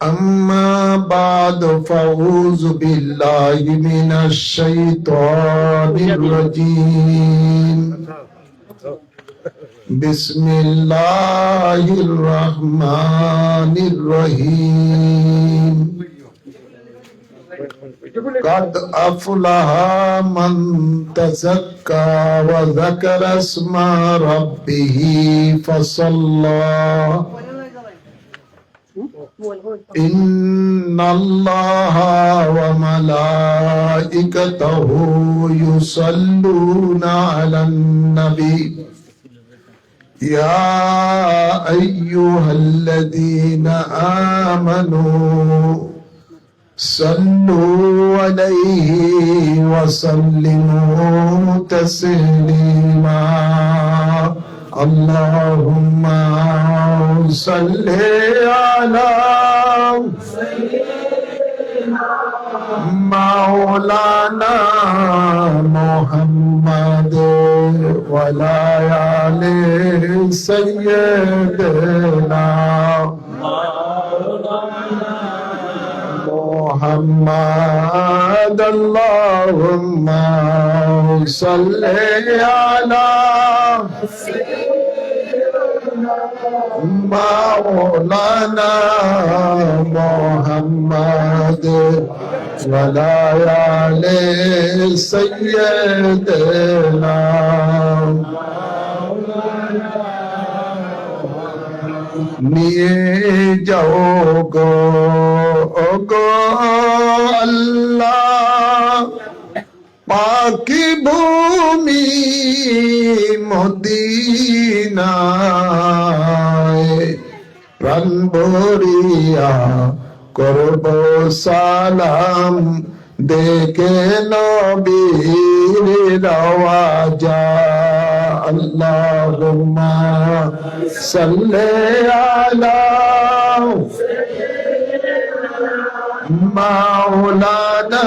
أما بعد فأعوذ بالله من الشيطان الرجيم بسم الله الرحمن الرحيم قد أفلح من تزكى وذكر اسم ربه فصلى إن الله وملائكته يصلون على النبي يا أيها الذين آمنوا صلوا عليه وسلموا تسليما اللهم صل على مولانا محمد وعلى آل سيدنا محمد اللهم صل على مولانا محمد وعلى آل سيدنا নিয়ে যাও গো আল্লাহ পাকি ভূমি মদিনায় প্রাণ ভরিয়া করব সালাম দেখে নবীর রওজা আল্লাহুম্মা সাল্লি আলা মাওলানা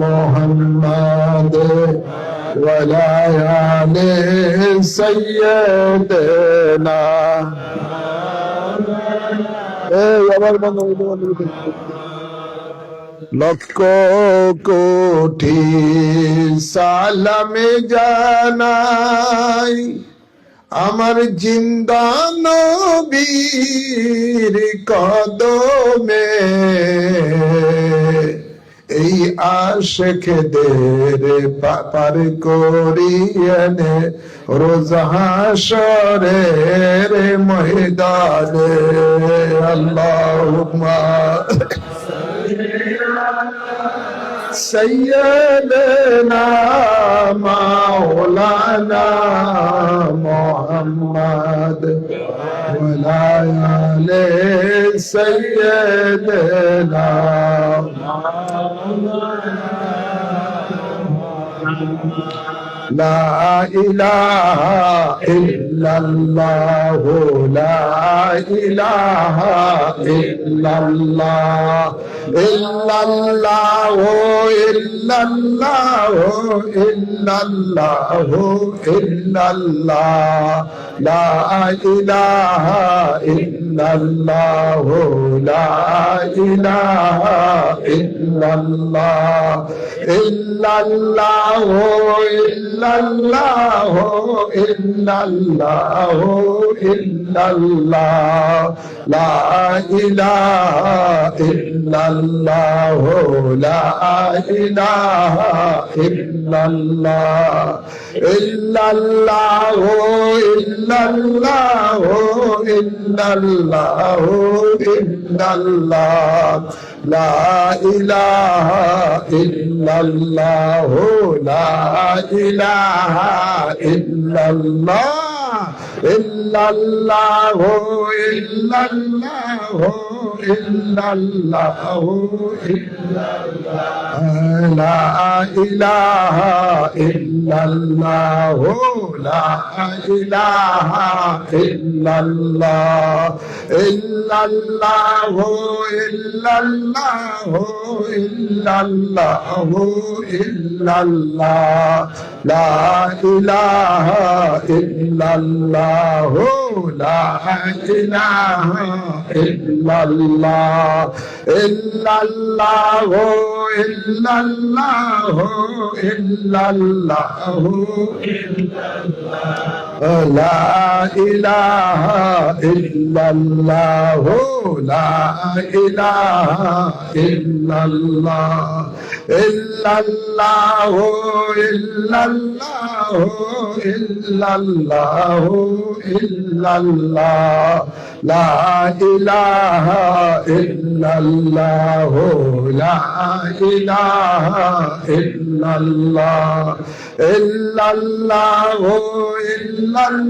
মুহাম্মদ ওয়ালা আলি সাইয়্যিদিনা লক্ষ কোটি সালামে জানাই আমার জিন্দা নবীর কদমে এই আশিকদের পার করিয়েনে রোজ হাশরের ময়দানে আল্লাহুম্মা سيدنا مولانا محمد وعلى آل سيدنا لا إله إلا الله لا إله إلا الله إلا الله إلا الله إلا الله إلا الله لا إله إلا الله لا إله إلا الله إلا الله إلا الله إلا الله إلا الله لا إله إلا الله لا إله إلا الله إلا الله إلا الله إلا الله إلا الله لا إله إلا الله لا إله إلا الله إلا الله إلا الله إلا الله إلا الله لا إله إلا الله لا إله illallah, illallah, illallah, illallah, illallah, la ilaha illallah, la ilaha illallah, illallah, illallah, illallah, la ilaha illallah, la ilaha illallah, illallah, illallah, illallah, illallah, la ilaha illallah, la ilaha illallah, illallah, illallah,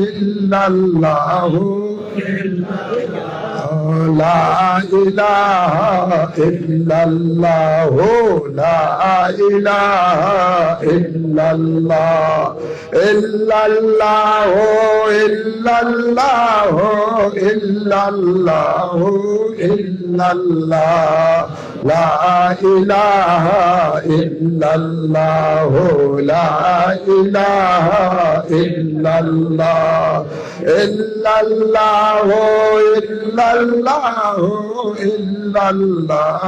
illallah, la ilaha illallah, la ilaha illallah, illallah, illallah, illallah, illallah, la ilaha illallah, la ilaha illallah, illallah, illallah, illallah,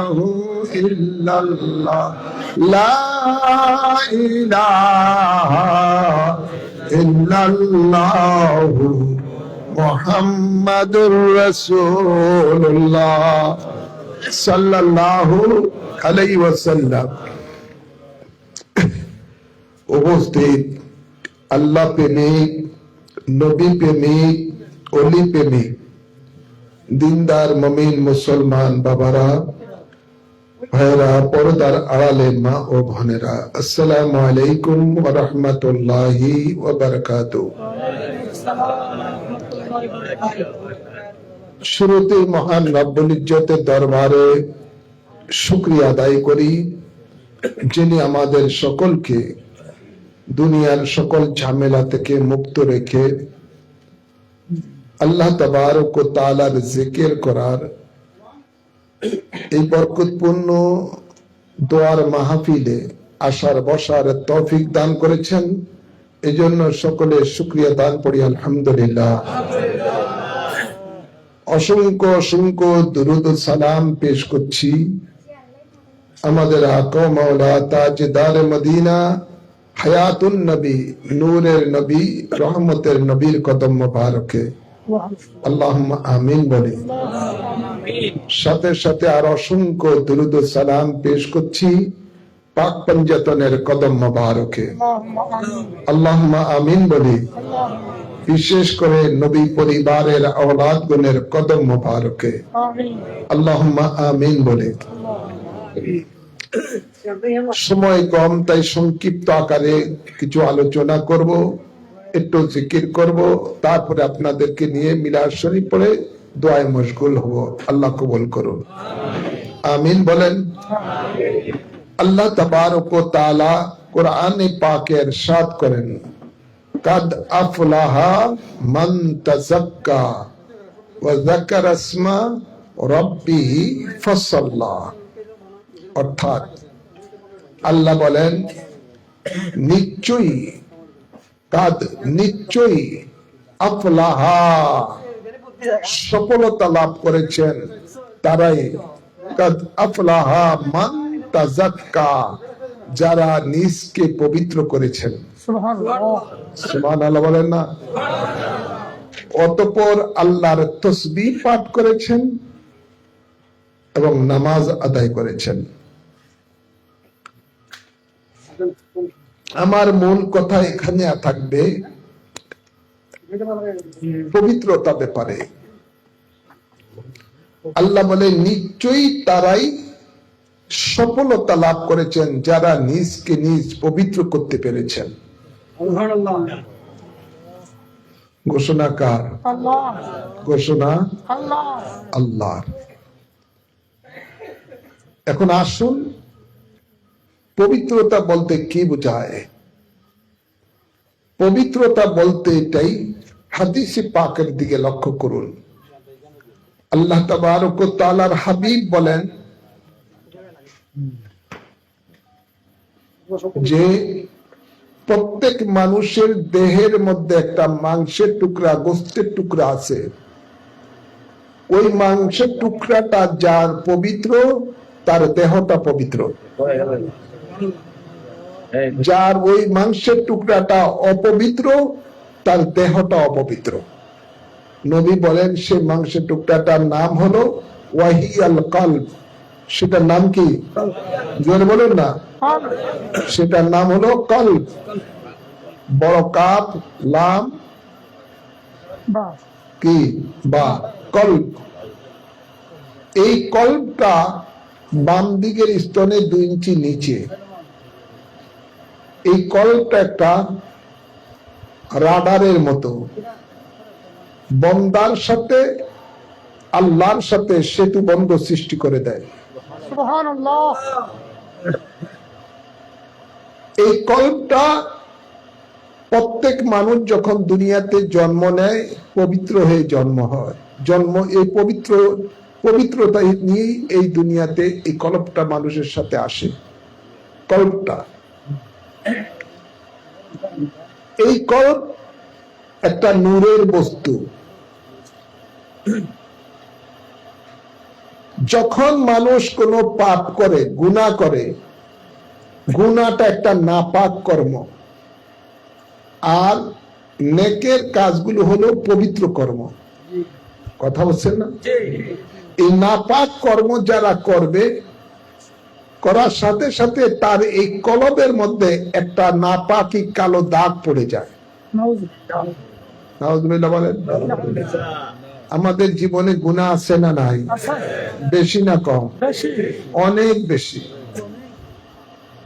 illallah, la ilaha illallah, Muhammadur Rasulullah সাল্লাল্লাহু আলাইহি ওয়াসাল্লাম। উপস্থিত আল্লাহ প্রেমিক, নবী প্রেমিক, ওলি প্রেমিক, দিনদার মুমিন মুসলমান বাবারা, ভাইরা, পর্দার আড়ালে মা ও বোনেরা, আসসালামু আলাইকুম ওয়া রাহমাতুল্লাহি ওয়া বারাকাতুহু। শুরুতে মহান রব্বুল ইজ্জতের দরবারে শুকরিয়া আদায় করি, যিনি আমাদের সকলকে দুনিয়ার সকল ঝামেলা থেকে মুক্ত রেখে আল্লাহ তাবারক ওয়া তাআলার জিকির করার এই বরকতপূর্ণ দোয়ার মাহফিলে আসার বসার তৌফিক দান করেছেন। এজন্য সকলে শুকরিয়া দান করি আলহামদুলিল্লাহ। অসংখ্য অসংখ্য দুরূদ ও সালাম পেশ করছি আমাদের আকা মাওলা তাজদার মদিনা, হায়াতুন নবী, নূরের নবী, রহমতের নবীর কদম মোবারকে আল্লাহুম্মা আমিন বলি। সাথে সাথে আর অসংখ্য দুরূদ ও সালাম পেশ করছি পাক পঞ্জতনের কদম মোবারকে আল্লাহুম্মা আমিন বলি। বিশেষ করে নবী পরিবারের আওলাদ গুনের কদম মোবারকে আল্লাহুম্মা আমিন বলে। সময় কম, তাই সংক্ষিপ্ত আকারে কিছু আলোচনা করব, একটু জিকির করব, তারপরে আপনাদেরকে নিয়ে মিলাদ শরীফ পড়ে দোয়ায় মশগুল হব। আল্লাহ কবুল করুন, আমিন বলেন। আল্লাহ তাবারক ওয়া তাআলা কোরআনে পাকে ইরশাদ করেন, কাদ আফলাহা মান তাযাক্কা ওয়া যাকারা ইসমা রাব্বিহি ফাসাল্লা। অর্থাৎ আল্লাহ বলেন, নিশ্চয়ই, কাদ নিশ্চয়ই, আফলাহা সফলতা লাভ করেছেন তারাই, কাদ আফলাহা মান তাযাক্কা যারা নিজকে পবিত্র করেছেন। সুবহানাল্লাহ বলেন না? অতঃপর আল্লাহর তাসবিহ পাঠ করেছেন এবং নামাজ আদায় করেছেন। আমার মূল কথা এখানে থাকবে পবিত্রতা ব্যাপারে। আল্লাহ বলে, নিশ্চয়ই তারাই সফলতা লাভ করেছেন যারা নিজকে নিজ পবিত্র করতে পেরেছেন। ঘোষণা কার? ঘোষণা আল্লাহ। এখন আসুন, পবিত্রতা বলতে কি বোঝায়? পবিত্রতা বলতে এটাই হাদিসে পাকের দিকে লক্ষ্য করুন। আল্লাহ তাবারক ওয়া তাআলার হাবিব বলেন যে প্রত্যেক মানুষের দেহের মধ্যে একটা মাংসের টুকরা, গোস্তের টুকরা আছে। ওই মাংসের টুকরাটা যার পবিত্র, তার দেহটা পবিত্র। যার ওই মাংসের টুকরাটা অপবিত্র, তার দেহটা অপবিত্র। নবী বলেন সেই মাংসের টুকরাটার নাম হলো ওয়াহিয়াল কলব। সেটার নাম কি? জোরে বলেন না। সেটার নাম হলো কলব। বড় কাপ, লাম, কি বা কলব। এই কলবটা বাম দিকের স্তনে 2 ইঞ্চি নিচে। এই কলবটা একটা রাডারের মতো, বন্দার সাথে আল্লাহর সাথে সেতু বন্ধ সৃষ্টি করে দেয়। সুবহানাল্লাহ। এই কলবটা প্রত্যেক মানুষ যখন দুনিয়াতে জন্ম নেয় পবিত্র হয়ে জন্ম হয়। এই পবিত্রতা নিয়েই এই দুনিয়াতে এই কলবটা মানুষের সাথে আসে। কলবটা, এই কলব একটা নূরের বস্তু। যখন মানুষ কোনো পাপ করে, গুনাহ করে, গুনাহটা একটা নাপাক কর্ম, আর নেকের কাজগুলো হলো পবিত্র কর্ম। কথা বলছেন না? এই নাপাক কর্ম যারা করবে, করার সাথে সাথে তার এই কলবের মধ্যে একটা নাপাকি কালো দাগ পড়ে যায়। নাউজুবিল্লাহ বলেন। আমাদের জীবনে গুনাহ আছে না নাই? বেশি না কম? অনেক বেশি।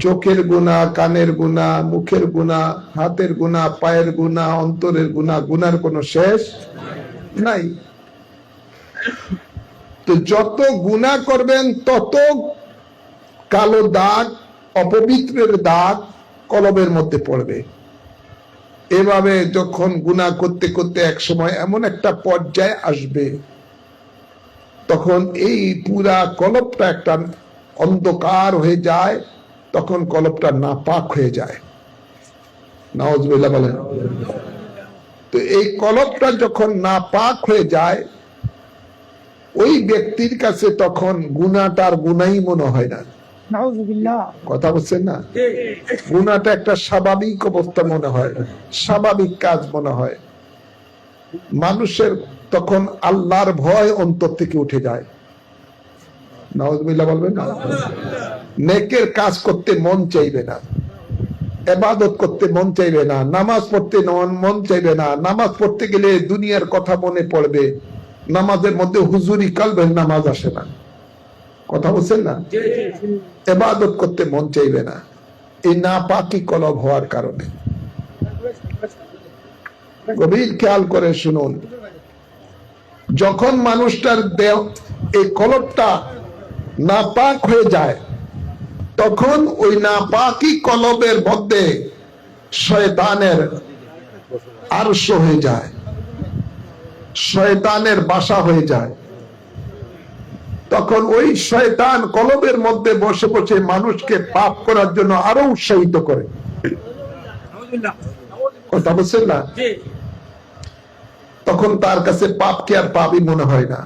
চোখের গুনাহ, কানের গুনাহ, মুখের গুনাহ, হাতের গুনাহ, পায়ের গুনাহ, অন্তরের গুনাহ, গুনার কোনো শেষ নাই। তো যত গুনাহ করবেন তত কালো দাগ, অপবিত্রের দাগ কলবের মধ্যে পড়বে। এভাবে যখন গুনাহ করতে করতে এক সময় এমন একটা পর্যায়ে আসবে, তখন এই পুরা কলবটা একটা অন্ধকার হয়ে যায়, তখন কলবটা নাপাক হয়ে যায়। নাউজুবিল্লাহ বলেন। তো এই কলবটা যখন নাপাক হয়ে যায়, ওই ব্যক্তির কাছে তখন গুনাহটার গুনাহই মনে হয় না। কথা বলছেন না? গুনাহটা একটা স্বাভাবিক অবস্থা মনে হয়, স্বাভাবিক কাজ মনে হয়। মানুষের তখন আল্লাহর ভয় অন্তর থেকে উঠে যায়। নাউজুবিল্লাহ বলবেন না? নেকের কাজ করতে মন চাইবে না, ইবাদত করতে মন চাইবে না, নামাজ পড়তে মন চাইবে না। নামাজ পড়তে গেলে দুনিয়ার কথা মনে পড়বে। নামাজের মধ্যে হুজুরি কালবের নামাজ আসে না। কথা বলছেন না? ইবাদত করতে মন চাইবে না, এই নাপাকি কলব হওয়ার কারণে। গভীর খেয়াল করে শুনুন, যখন মানুষটার দেহ এই কলবটা নাপাক হয়ে যায়, তখন ওই নাপাকি কলবের মধ্যে শয়তানের আরশ হয়ে যায়, শয়তানের বাসা হয়ে যায়। তখন ওই শয়তান কলবের মধ্যে বসে বসে মানুষকে পাপ করার জন্য আরো উৎসাহিত করে। কথা বলছেন না? তখন তার কাছে পাপকে আর পাপই মনে হয় না।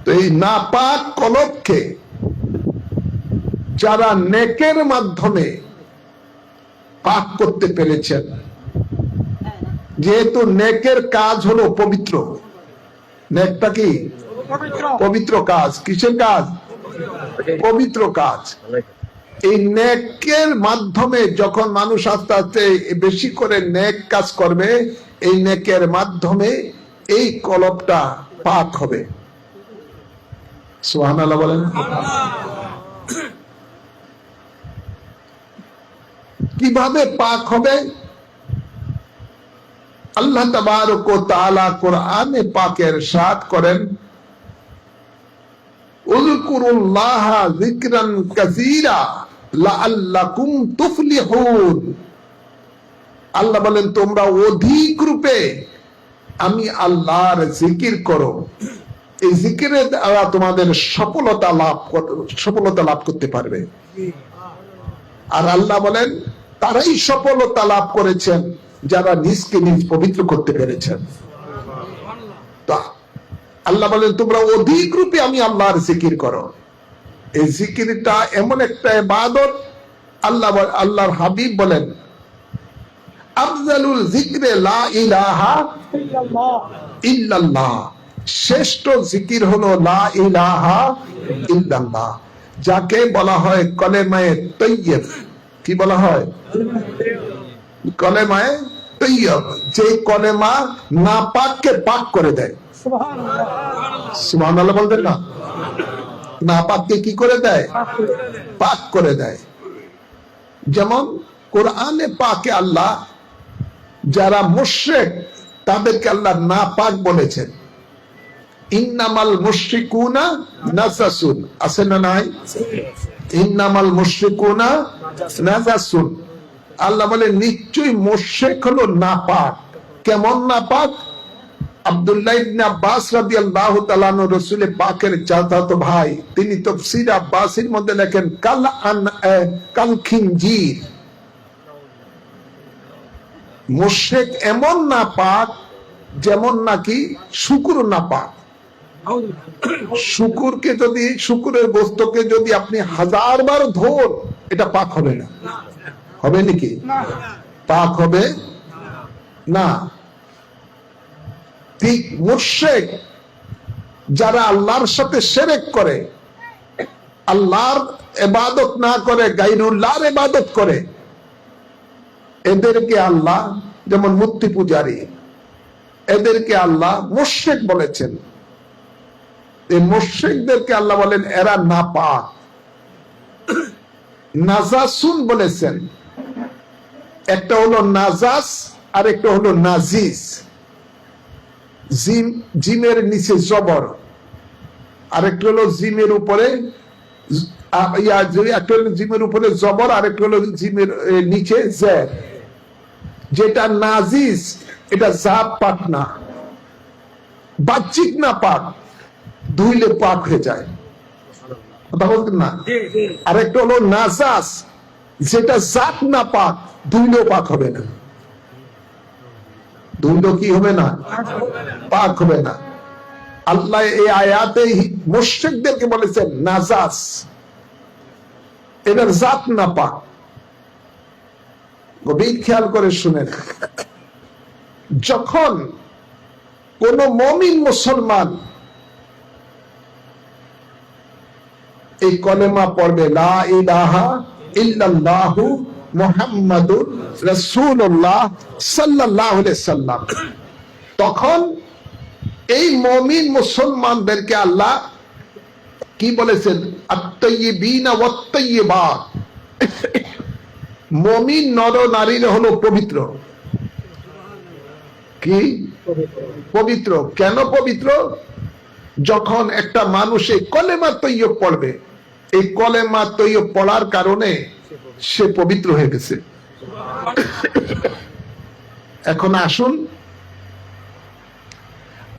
তো এই নাপাক কলবকে যারা নেকের মাধ্যমে পাক করতে পেরেছেন, যেহেতু নেকের কাজ হলো পবিত্র, নেকটা কি? পবিত্র কাজ। কিসের কাজ? পবিত্র কাজ। এই নেকের মাধ্যমে যখন মানুষ আস্তে আস্তে বেশি করে নেক কাজ করবে, এই নেকের মাধ্যমে এই কলবটা পাক হবে। সুবহানাল্লাহ বলেন। কিভাবে পাক হবে? আল্লাহ তাবারক ওয়া তাআলা কোরআনে পাকে ইরশাদ করেন, উযকুরুল্লাহা যিকরান কাসীরা লাআল্লাকুম তুফলিহুন। আল্লাহ বলেন তোমরা অধিক রূপে আমি আল্লাহর জিকির করো, এই জিকিরের দ্বারা তোমাদের সফলতা লাভ করতে পারবে। আর আল্লাহ বলেন তারাই সফলতা লাভ করেছেন যারা নিজকে নিজ পবিত্র করতে পেরেছেন। তা আল্লাহ বলেন তোমরা অধিক রূপে আমি আল্লাহর জিকির করো। এই জিকিরটা এমন একটা ইবাদত, আল্লাহর হাবিব বলেন আফজালুল যিকরে লা ইলাহা ইল্লাল্লাহ, শ্রেষ্ঠ জিকির হলো লা ইলাহা ইল্লাল্লাহ, যাকে বলা হয় কলেমায়ে তৈয়ব। কি বলা হয়? কলেমায়ে তৈয়ব, যে কলেমা নাপাককে পাক করে দেয়। সুবহানাল্লাহ বলবেন না? নাপাককে কি করে দেয়? পাক করে দেয়। যেমন কোরআনে পাকে আল্লাহ যারা মুশরিক তাদেরকে আল্লাহ নাপাক বলেছেন। ইন্নামাল মুশরিকুনা নাজাসুন, আছে না নাই? ইন্নামাল মুশরিকুনা নাজাসুন, আল্লাহ বলে নিশ্চয়ই মুশরিক হলো নাপাক। কেমন নাপাক? আব্দুল্লাহ ইবনে আব্বাস রাদিয়াল্লাহু তাআলা আনহু রাসূলের পাকের চাচাতো ভাই, তিনি তাফসীর আব্বাসীর মধ্যে লেখেন কাল খিনজির, মুশরিক এমন নাপাক যেমন নাকি শুকর নাপাক। শুকুরকে যদি, শুকুরের গোস্তকে যদি আপনি 1000 বার ধোন এটা পাক হবে না। হবে নাকি? পাক হবে না। ঠিক মুশরিক যারা আল্লাহর সাথে শিরক করে, আল্লাহর ইবাদত না করে গায়রুল্লাহর ইবাদত করে, এদেরকে আল্লাহ, যেমন মূর্তি পূজারী, এদেরকে আল্লাহ মুশরিক বলেছেন। এই মুশরিকদেরকে আল্লাহ বলেন এরা নাপাক। নাজাসুন বলেছেন, একটা হলো নাজাস আর একটা হলো নাজিস। জিমের নিচে জবর, আরেকটা হলো জিমের উপরে জিমের উপরে জবর, আরেকটা হলো জিমের নিচে জের। যেটা নাজিস এটা জাত পাক না, বাহ্যিক না পাক, ধুইলে পাক হয়ে যায়। কথা বলতেন না? আরেকটা হলো নাজাস, যেটা জাত না পাক, ধুইলেও পাক হবে না। ধুইলেও কি হবে না? পাক হবে না। আল্লাহ এই আয়াতে মুশরিকদেরকে বলেছেন নাজাস, এটার জাত না পাক। গভীর খেয়াল করে শুনেন, যখন কোন মুমিন মুসলমান এই কলেমা পড়বে লা ইলাহা ইল্লাল্লাহু মুহাম্মাদুর রাসূলুল্লাহ সাল্লাল্লাহু আলাইহি সাল্লাম, তখন এই মুমিন মুসলমানদেরকে আল্লাহ কি বলেছেন? আত-তাইয়িবিনা ওয়াত-তাইয়িবাত, মুমিন নর নারীরা হলো পবিত্র। কি পবিত্র? কেন পবিত্র? যখন একটা মানুষ এই কলেমা তৈয়ব পড়বে, এই কলেমা তৈয়ব পড়ার কারণে সে পবিত্র হয়ে গেছে। এখন আসুন,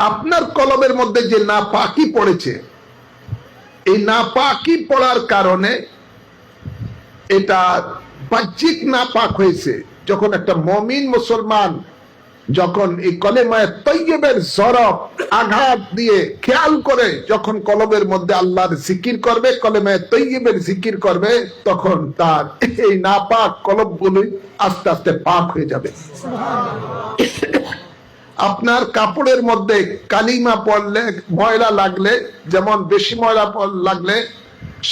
আপনার কলমের মধ্যে যে নাপাকি পড়েছে, এই নাপাকি পড়ার কারণে এটা বাহ্যিক নাপাক হয়েছে। যখন একটা মুমিন মুসলমান যখন এই কলেমায়ে তৈয়বের জরব আঘাত দিয়ে খেয়াল করে যখন কলমের মধ্যে আল্লাহর জিকির করবে, কলেমায়ে তৈয়বের জিকির করবে, তখন তার এই নাপাক কলবগুলো আস্তে আস্তে পাক হয়ে যাবে। আপনার কাপড়ের মধ্যে কালিমা পড়লে, ময়লা লাগলে, যেমন বেশি ময়লা লাগলে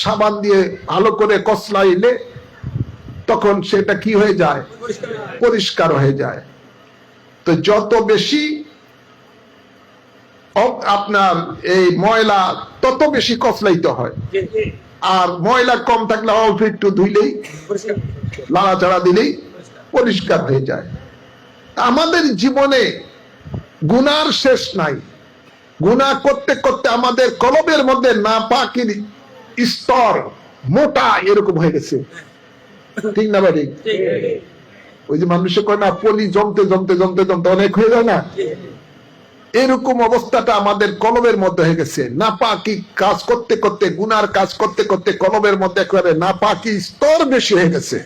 সাবান দিয়ে ভালো করে কসলাইলে তখন সেটা কি হয়ে যায়? পরিষ্কার হয়ে যায়। তো যত বেশি আপনার এই ময়লা তত বেশি কসলাইতে হয়, আর ময়লা কম থাকলে অল্প একটু ধুইলেই, লাড়াচাড়া দিলেই পরিষ্কার হয়ে যায়। আমাদের জীবনে গুনার শেষ নাই। গুনাহ করতে করতে আমাদের কলবের মধ্যে নাপাকির স্তর মোটা এরকম হয়ে গেছে। ঠিক না ভাই? ওই যে মানুষে কয় না পলি জমতে জমতে জমতে জমতে অনেক হয়ে যায় না, এরকম অবস্থাটা আমাদের কলবের মধ্যে হয়ে গেছে। নাপাকি কাজ করতে করতে, গুনার কাজ করতে করতে কলবের মধ্যে একেবারে নাপাকি স্তর বেশি হয়ে গেছে।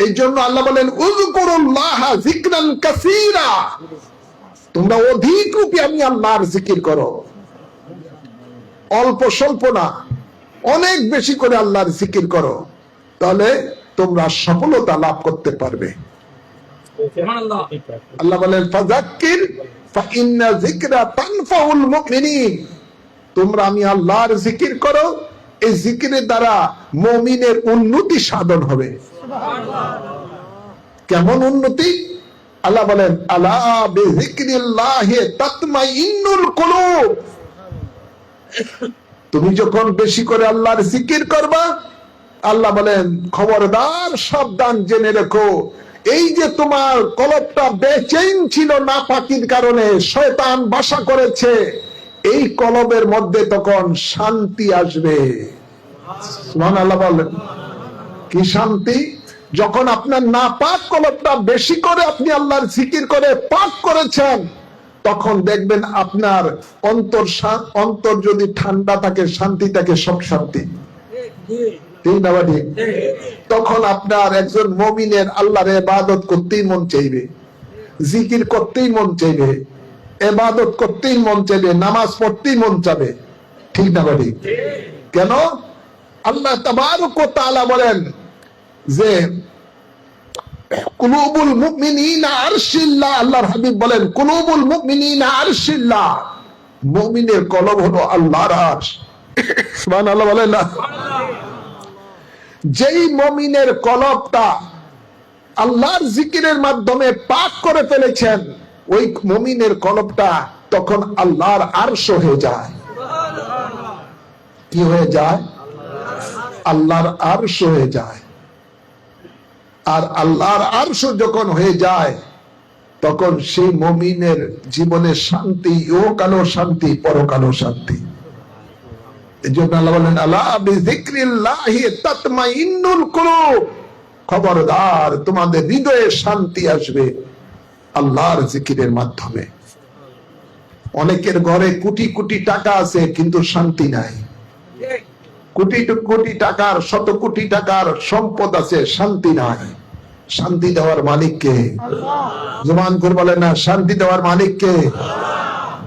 এই জন্য আল্লাহ বলেন উযকুরুল্লাহ যিকরান কাসীরা, তোমরা অধিক রূপে আমি আল্লাহর জিকির করো, অল্প স্বল্প না, অনেক বেশি করে আল্লাহর জিকির করো, তাহলে তোমরা সফলতা লাভ করতে পারবে। আল্লাহ বলেন ফাযাক্কির ফাইন্না যিকরা তানফাউল মুমিনিন, তোমরা আমি আল্লাহর জিকির করো, এই জিকিরের দ্বারা মুমিনের উন্নতি সাধন হবে। কেমন উন্নতি? আল্লাহ বলেন আলা বিযিকরিল্লাহি তাতমাইন্নুল কুলুব, তুমি যখন বেশি করে আল্লাহর জিকির করবা, আল্লাহ বলেন খবরদার, সাবধান, জেনে রেখো, এই যে তোমার কলবটা বেচैन ছিল নাপাকির কারণে, শয়তান বাসা করেছে, এই কলবের মধ্যে তখন শান্তি আসবে। সুবহানাল্লাহ বলেন। কি শান্তি? যখন আপনার নাপাক কলবটা বেশি করে আপনি আল্লাহর জিকির করে পাক করেছেন, তখন দেখবেন আপনার অন্তর যদি ঠান্ডা থাকে, শান্তি থাকে, সব শান্তি। তখন আপনার একজন মুমিনের আল্লাহর ইবাদত করতেই মন চাইবে, জিকির করতেই মন চাইবে, ইবাদত করতেই মন চাইবে, নামাজ পড়তেই মন চাবে। ঠিক না ভাই? কেন? আল্লাহ তাবারক ওয়া তাআলা বলেন যে কুলুবুল মুমিনিনা আরশিল্লাহ, আল্লাহর হাবিব বলেন কুলুবুল মুমিনিনা আরশিল্লাহ, মুমিনের কলব হলো আল্লাহর আরশ। সুবহানাল্লাহ বলেন না? যেই মুমিনের কলবটা আল্লাহর জিকিরের মাধ্যমে পাক করে ফেলেছেন, ওই মুমিনের কলবটা তখন আল্লাহর আরশ হয়ে যায়। কি হয়ে যায়? আল্লাহর আরশ হয়ে যায়। আর আল্লাহর আরশ যখন হয়ে যায়, তখন সেই মুমিনের জীবনে শান্তি, ইহকালও শান্তি, পরকালও শান্তি। এজন্য আল্লাহ বলেন আলা বিযিকরিল্লাহি তাতমাইন্নুল কুলুব, খবরদার, তোমাদের হৃদয়ে শান্তি আসবে আল্লাহর জিকিরের মাধ্যমে। অনেকের ঘরে কোটি কোটি টাকা আছে কিন্তু শান্তি নাই, কোটি কোটি টাকার, শত কোটি টাকার সম্পদ আছে, শান্তি নাই। শান্তি দেওয়ার মালিক কে? জবান করে বলেন না, শান্তি দেওয়ার মালিক কে?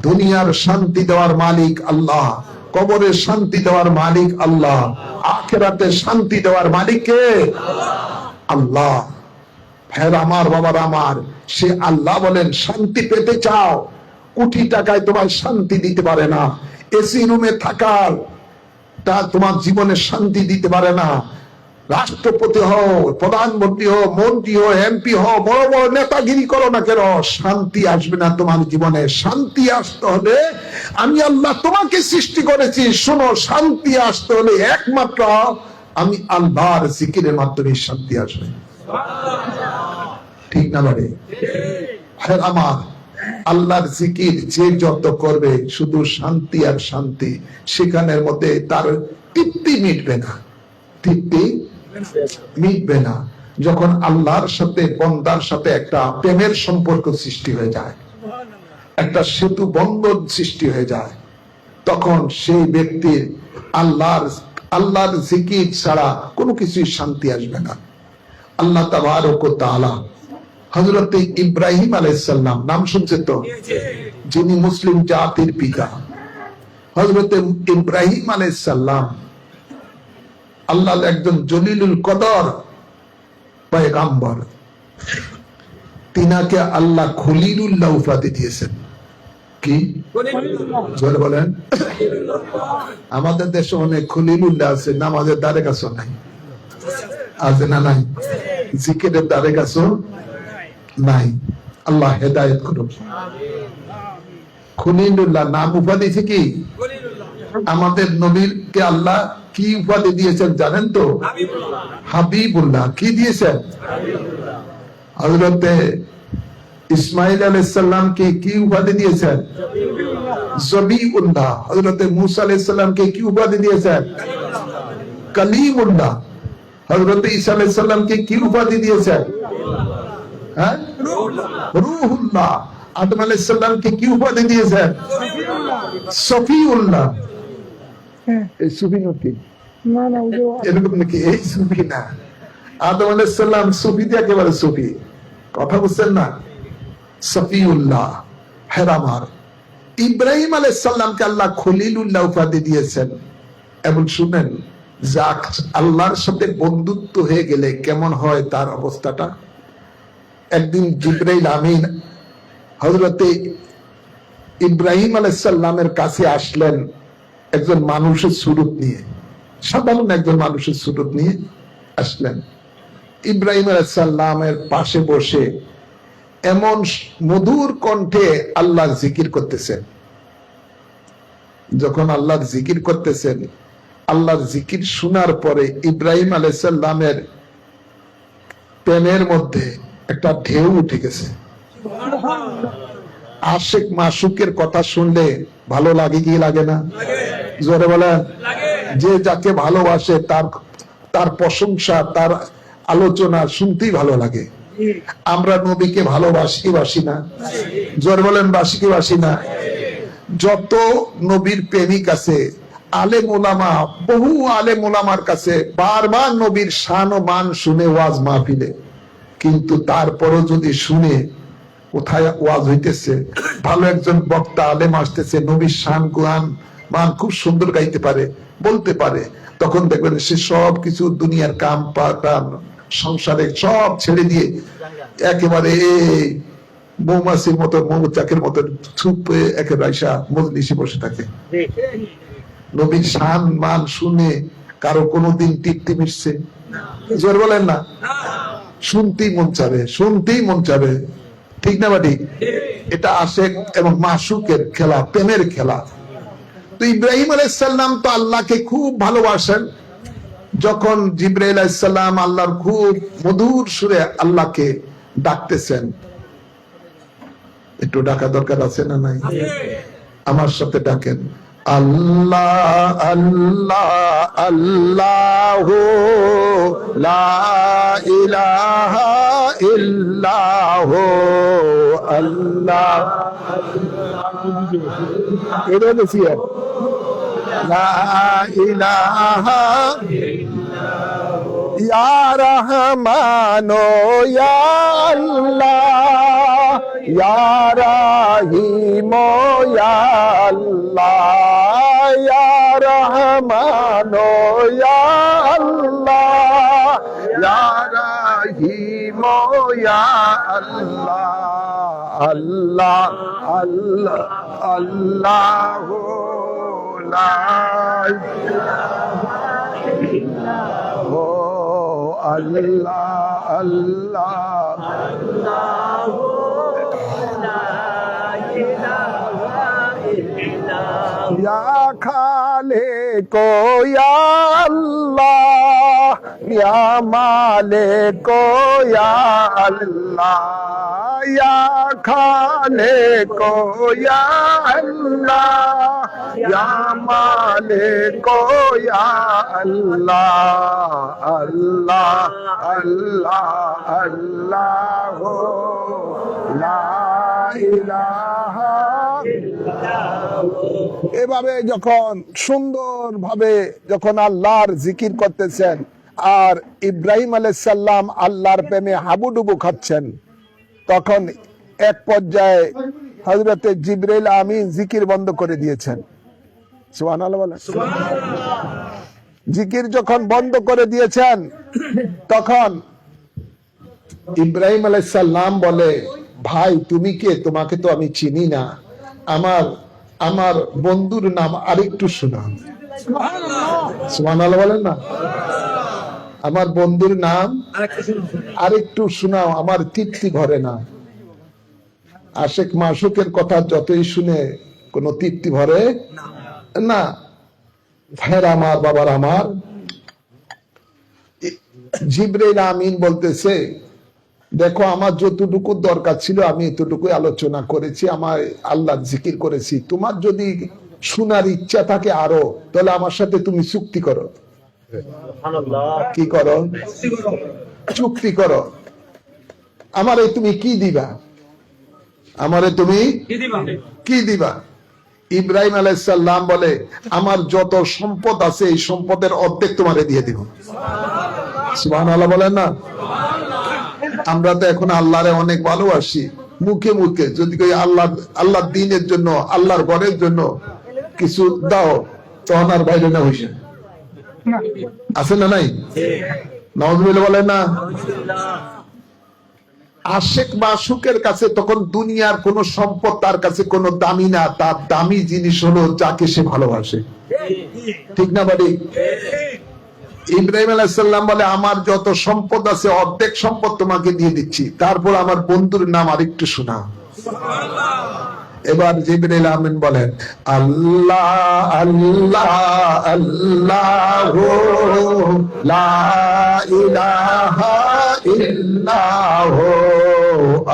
দুনিয়ার শান্তি দেওয়ার মালিক আল্লাহ, কবরের শান্তি দেওয়ার মালিক আল্লাহ, আখিরাতে শান্তি দেওয়ার মালিক কে? আল্লাহ। ভাইরা আমার, বাবার আমার, সে আল্লাহ বলেন শান্তি পেতে চাও, কোটি টাকায় তোমার শান্তি দিতে পারে না, এসি রুমে থাকার তা তোমার জীবনে শান্তি দিতে পারে না, রাষ্ট্রপতি হও, প্রধানমন্ত্রী হও, মন্ত্রী হও, এমপি হও, বড় বড় নেতাগিরি করো না কেন, শান্তি আসবে না তোমার জীবনে। শান্তি আসতে হলে আমি আল্লাহ তোমাকে সৃষ্টি করেছি, শোনো, শান্তি আসতে হলে একমাত্র আমি আল্লাহর জিকিরের মাধ্যমে শান্তি আসবে। ঠিক না বাড়ি? আমার আল্লাহর জিকির যে যত করবে, শুধু শান্তি আর শান্তি, সেখানের মধ্যে তার তৃপ্তি মিটবে না, তৃপ্তি মিটবে না। যখন আল্লাহর সাথে, বন্দার সাথে একটা প্রেমের সম্পর্ক সৃষ্টি হয়ে যায়, একটা সেতু বন্ধন সৃষ্টি হয়ে যায়, তখন সেই ব্যক্তির আল্লাহর জিকির ছাড়া কোনো কিছুই শান্তি আসবে না। আল্লাহ তাবারক ওয়া তাআলা হযরত ইব্রাহিম আলাইহিস সালাম, নাম শুনছেন তো, যিনি মুসলিম জাতির পিতা, হযরত ইব্রাহিম আলাইহিস সালাম আল্লাহর একজন জলিলুল কদর পয়গম্বর, তিনাকে আল্লাহ খলিলুল্লাহ উপাধি দিয়েছেন। কি জোরে বলেন? আমাদের দেশে অনেক খলিলুল্লাহ আছে, নামাজের দ্বারে কাছে নাই, আছে না নাই? জিকিরের দ্বারে কাছে নাই। আল্লাহ হেদায়েত করুন। খলিলুল্লাহ নাম উপাধি কি? আমাদের নবীকে আল্লাহ কি উপাধি দিয়েছেন জানেন তো? হাবিবুল্লাহ। কি দিয়েছেন? হযরতে ইসমাইল আলাইহিস সালামকে কি উপাধি দিয়েছেন? জবিউল্লাহ। হযরতে মূসা আলাইহিস সালামকে কি উপাধি দিয়েছেন? কালিমুল্লাহ। হযরতে ঈসা আলাইহিস সালামকে কি উপাধি দিয়েছেন? হ্যাঁ, রুহুল্লাহ। আদম আলাইহিস সালামকে কি উপাধি দিয়েছেন? সফিউল্লাহ। এই সুফি নাকি? এরকম নাকি? এই সুফি না। আদম আলাইহিস সালাম সুফি দিয়ে একেবারে সুফি, কথা বুঝছেন না? সফিউল্লাহ, হেরামার। ইব্রাহিম আলাইহিস সালামকে আল্লাহ খলিলুল্লাহ উপাধি দিয়েছেন। এবং শুনেন, যাক আল্লাহর সাথে বন্ধুত্ব হয়ে গেলে কেমন হয় তার অবস্থাটা। একদিন জিবরাইল আমিন হযরতে ইব্রাহিম আলাইহিস সালামের কাছে আসলেন একজন মানুষের সুরত নিয়ে, সাধারণ একজন মানুষের সুরত নিয়ে আসলেন। ইব্রাহিম আলাইহিস সালামের পাশে বসে এমন মধুর কণ্ঠে আল্লাহর জিকির করতেছেন। যখন আল্লাহর জিকির করতেছেন, আল্লাহর জিকির শোনার পরে ইব্রাহিম আলাইহিস সালামের প্রেমের মধ্যে একটা ঢেউ উঠে গেছে। আশিক মাসুকের কথা শুনলে ভালো লাগে কি লাগে না? জোরে বলেন। যে যাকে ভালোবাসে তার প্রশংসা, তার আলোচনা শুনতেই ভালো লাগে। আমরা নবীকে ভালোবাসি কি বাসি না? জোরে বলেন, বাসি কি বাসি না? যত নবীর প্রেমিক আছে, আলেম ওলামা, বহু আলেম ওলামার কাছে বারবার নবীর শান ও মান শুনে ওয়াজ মাহফিলে, কিন্তু তারপরও যদি শুনে কোথায় ওয়াজ হইতেছে, ভালো একজন বক্তা আলেম আসতেছে, নবীর শান গুণ মান খুব সুন্দর গাইতে পারে, বলতে পারে, তখন দেখবেন সে সব কিছু দুনিয়ার কাম পাকাম সংসারে সব ছেড়ে দিয়ে একেবারে মৌমাছির মতো, মৌচাকের মতো চুপ হয়ে একেবারে আইসা মজলিসে বসে থাকে। নবীর শান মান শুনে কারো কোনোদিন তৃপ্তি মিটছে? জোর বলেন না। শুনতেই মন চাবে, শুনতেই মন চাবে, ঠিক না বাটি? এটা আশিক এবং মাসুকের খেলা, প্রেমের খেলা। তো ইব্রাহিম আলাইহিস সালাম তো আল্লাহকে খুব ভালোবাসেন। যখন জিবরাইল আলাইহিস সালাম আল্লাহর খুব মধুর সুরে আল্লাহকে ডাকতেছেন, একটু ডাকা দরকার আছে না নাই? আমার সাথে ডাকেন, আল্লাহ আল্লাহ আল্লাহ লা ইলাহা ইল্লাহ আল্লাহ। এটা বেশি লা ইলাহা ইয়া রহমান ইয়া আল্লাহ ইয়া রহিম ইয়া আল্লাহ ইয়া রহমান ইয়া আল্লাহ ইয়া রহিম ইয়া আল্লাহ আল্লাহ আল্লাহ আল্লাহ লা ইলাহা ইল্লাল্লাহ আল্লাহ আল্লাহ আল্লাহ লা ইলাহা ইল্লাল্লাহ ইয়া খালিক ইয়া আল্লাহ ইয়া মালিক ইয়া আল্লাহ ইয়া খালিক ইয়া আল্লাহ ইয়া মালিক ইয়া আল্লাহ আল্লাহ আল্লাহ আল্লাহ লা ইলাহা ইল্লাল্লাহ। এভাবে যখন সুন্দর ভাবে যখন আল্লাহর জিকির করতেছেন আর ইব্রাহিম আলাইহিস সালাম আল্লাহর প্রেমে হাবুডুবু খাচ্ছেন, তখন এক পর্যায়ে হযরতে জিবরাইল আমিন জিকির বন্ধ করে দিয়েছেন। সুবহানাল্লাহ বলেন। জিকির যখন বন্ধ করে দিয়েছেন, তখন ইব্রাহিম আলাইহিস সালাম বলে, ভাই তুমি কে? তোমাকে তো আমি চিনি না, আমার বন্ধুর নাম আরেকটু শোনাও। সুবহানাল্লাহ বলেন না। আমার বন্ধুর নাম আরেকটু শোনাও, আমার তৃপ্তি ভরে না। আশিক মাসুকের কথা যতই শুনে কোনো তৃপ্তি ভরে না। ভাইয়ের আমার, বাবার আমার, জিবরাইল আমিন বলতেছে, দেখো আমার যতটুকু দরকার ছিল আমি এতটুকু আলোচনা করেছি, আমার আল্লাহ জিকির করেছি। তোমার যদি শোনার ইচ্ছা থাকে আরো, তাহলে আমার সাথে তুমি চুক্তি করো। কি করো? চুক্তি করো। আমারে তুমি কি দিবা, আমারে তুমি কি দিবা? ইব্রাহিম আলাইহিস সালাম বলে, আমার যত সম্পদ আছে এই সম্পদের অর্ধেক তোমারে দিয়ে দিব। সুবহানাল্লাহ বলেন না? আমরা তো এখন আল্লাহরে অনেক ভালোবাসি, মুখে মুখে যদি কই আল্লাহর দ্বীনের জন্য, আল্লাহর ঘরের জন্য কিছু দাও, তখন আর বাইরে না হইছে, আছে না নাই? নাউজুবিল্লাহ বলেন না? আশেক মাশুকের কাছে তখন দুনিয়ার কোন সম্পদ তার কাছে কোনো দামি না, তার দামি জিনিস হলো যাকে সে ভালোবাসে। ঠিক না বাড়ি? ইব্রাহিম আলাইহিস সালাম বলে, আমার যত সম্পদ আছে অর্ধেক সম্পদ তোমাকে দিয়ে দিচ্ছি, তারপর আমার বন্ধুর নাম আরেকটু শোনা। এবার জিবরাইল আমিন বলেন, আল্লাহ আল্লাহ আল্লাহ লা ইলাহা ইল্লাহ,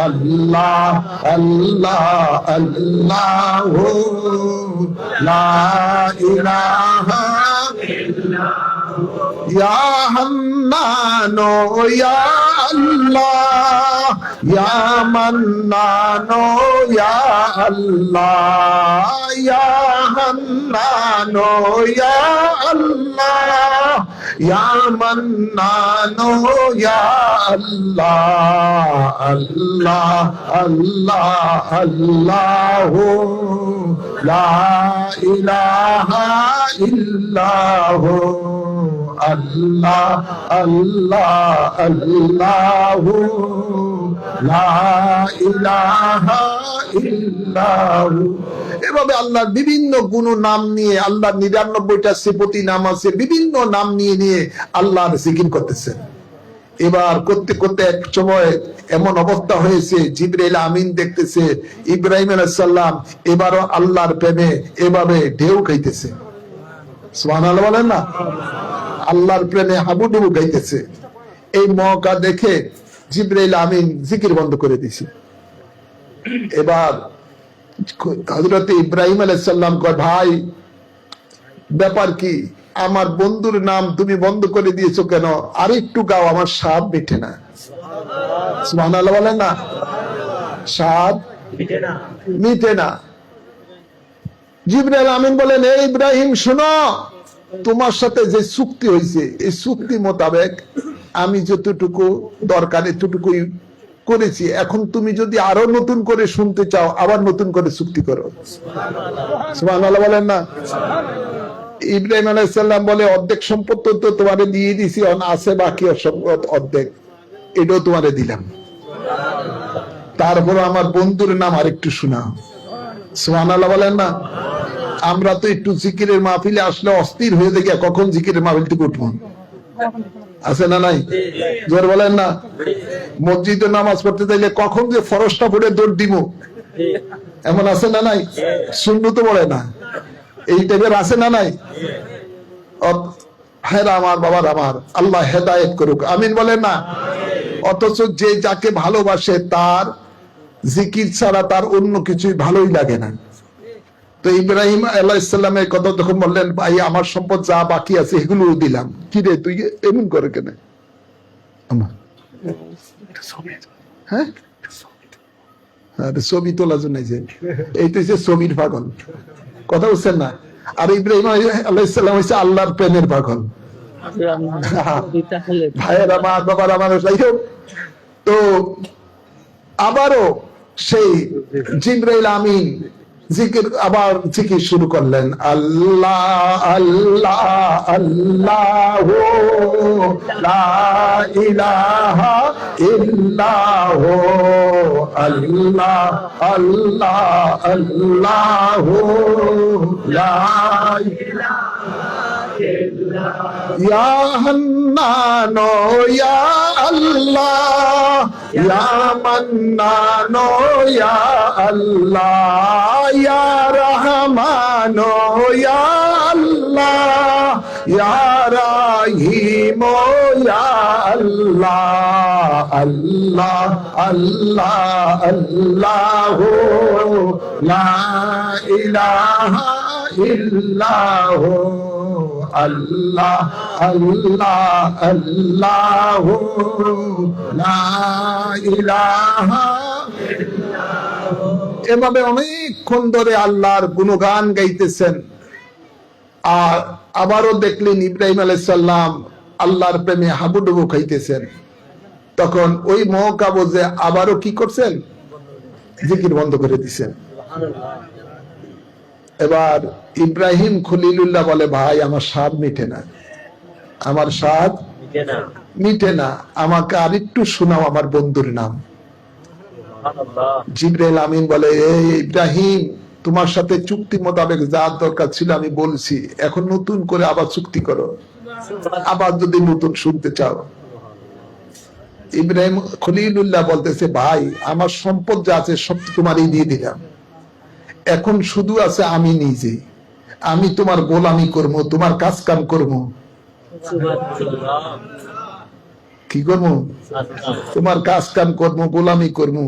আল্লাহ আল্লাহ আল্লাহ লা ইলাহা ইয়া হান্নানো ইয়া আল্লাহ, ইয়া মান্নানো ইয়া আল্লাহ, ইয়া হান্নানো ইয়া আল্লাহ, ইয়া মান্নানো ইয়া আল্লাহ, আল্লাহ আল্লাহ আল্লাহ লা ইলাহা ইল্লাহ, আল্লাহ আল্লাহ আল্লাহ লা ইলাহা ইল্লাহ। এভাবে আল্লাহর বিভিন্ন গুণ নাম নিয়ে, আল্লাহর ৯৯টা সিফতি নাম আছে, বিভিন্ন নাম নিয়ে নিয়ে আল্লাহর জিকির করতেছেন। এবার করতে করতে এক সময় এমন অবস্থা হয়েছে, জিবরাইল আমিন দেখতেছে ইব্রাহিম আলাইহিস সালাম এবারও আল্লাহর প্রেমে এভাবে ঢেউ খাইতেছে। সুবহানাল্লাহ বলেন না? আল্লাহর প্রেমে হাবুডুবু গাইতেছে। এই মওকা দেখে জিবরাইল আমিন জিকির বন্ধ করে দিয়েছে। এবার হযরত ইব্রাহিম আলাইহিস সালাম কয়, ভাই ব্যাপার কি? আমার বন্ধুর নাম তুমি বন্ধ করে দিয়েছো কেন? আরেকটু গাও, আমার স্বাদ মিটে না। সুবহানাল্লাহ বলেন না? স্বাদ মিটে না। জিবরাইল আমিন বলেন, এই ইব্রাহিম শোনো, তোমার সাথে যে চুক্তি হয়েছে এই চুক্তি মোতাবেক আমি যতটুকু দরকার এতটুকুই করেছি, এখন তুমি যদি আরো নতুন করে শুনতে চাও আবার নতুন করে চুক্তি করো। সুবহানাল্লাহ বলেন না? ইব্রাহিম আলাইহিস সালাম বলে, অর্ধেক সম্পদ তো তোমারে দিয়ে দিছি, আছে বাকি সম্পদ অর্ধেক, এটাও তোমারে দিলাম, তারপর আমার বন্ধুর নাম আরেকটু শোনাও। সুবহানাল্লাহ বলেন না? আমরা তো একটু জিকিরের মাহফিলে আসলে অস্থির হয়ে দেখি কখন জিকিরের মাহফিল থেকে উঠবো, আছে না নাই? জোর বলেন না? মসজিদে নামাজ পড়তে চাইলে কখন যে ফরজটা পড়ে দৌড় দিব, এমন আছে না নাই? সুন্নত পড়ে না, এই টাইপের আছে না নাই? হেরা আমার বাবার, আমার আল্লাহ হেদায়েত করুক, আমিন বলেন না? অথচ যে যাকে ভালোবাসে তার জিকির ছাড়া তার অন্য কিছুই ভালোই লাগে না। তো ইব্রাহিম আলাইহিস সালামের কথা যখন বললেন, ভাই আমার সম্পদ যা বাকি আছে এগুলো দিলাম, কি রে তুই এমন করে কেন? হ্যাঁ, ছবি তোলার জন্য এই তো ছবির পাগল, কথা বুঝছেন না? আর ইব্রাহিম আলাইহিস সালাম হচ্ছে আল্লাহর প্রেমের পাগল। ভাইয়েরা, মা বাবার, আমার তো আবারও সেই জিবরাইল আমিন আবার জিকির শুরু করলেন, আল্লাহ আল্লাহ আল্লাহ লা ইলাহা ইল্লাহ, আল্লাহ আল্লাহ আল্লাহ লা ইলাহা ইল্লাহ, ইয়া হান্নানো ইয়া আল্লাহ, ইয়া মান্নানো ইয়া আল্লাহ, ইয়া রহমানো ইয়া আল্লাহ, ইয়া রাহিম ইয়া আল্লাহ, আল্লাহ আল্লাহ আল্লাহ লা ইলাহা ইল্লাহ, আল্লাহ আল্লাহ আল্লাহ লা ইলাহা। এভাবে অনেকক্ষণ ধরে আল্লাহর গুণগান গাইতেছেন। আর আবারও দেখলেন ইব্রাহিম আলাইহিস সালাম আল্লাহর প্রেমে হাবুডুবু খাইতেছেন। তখন ওই মহাকাবজে আবারও কি করছেন? জিকির বন্ধ করে দিছেন। এবার ইব্রাহিম খলিলুল্লাহ বলে, ভাই আমার স্বাদ মিটে না, আমার স্বাদ মিটে না, আমাকে আরেকটু শোনাও আমার বন্ধুর নাম। জিবরাইল আমিন বলে, এই ইব্রাহিম, তোমার সাথে চুক্তি মোতাবেক যা দরকার ছিল আমি বলছি, এখন নতুন করে আবার চুক্তি করো, আবার যদি নতুন শুনতে চাও। ইব্রাহিম খলিলুল্লাহ বলতেছে, ভাই আমার সম্পদ যা আছে সব তোমারই দিয়ে দিলাম, এখন শুধু আছে আমি নিজে, আমি তোমার গোলামি করবো, তোমার কাজ কাম করবো। কি করবো? তোমার কাজ কাম করবো, গোলামি করবো।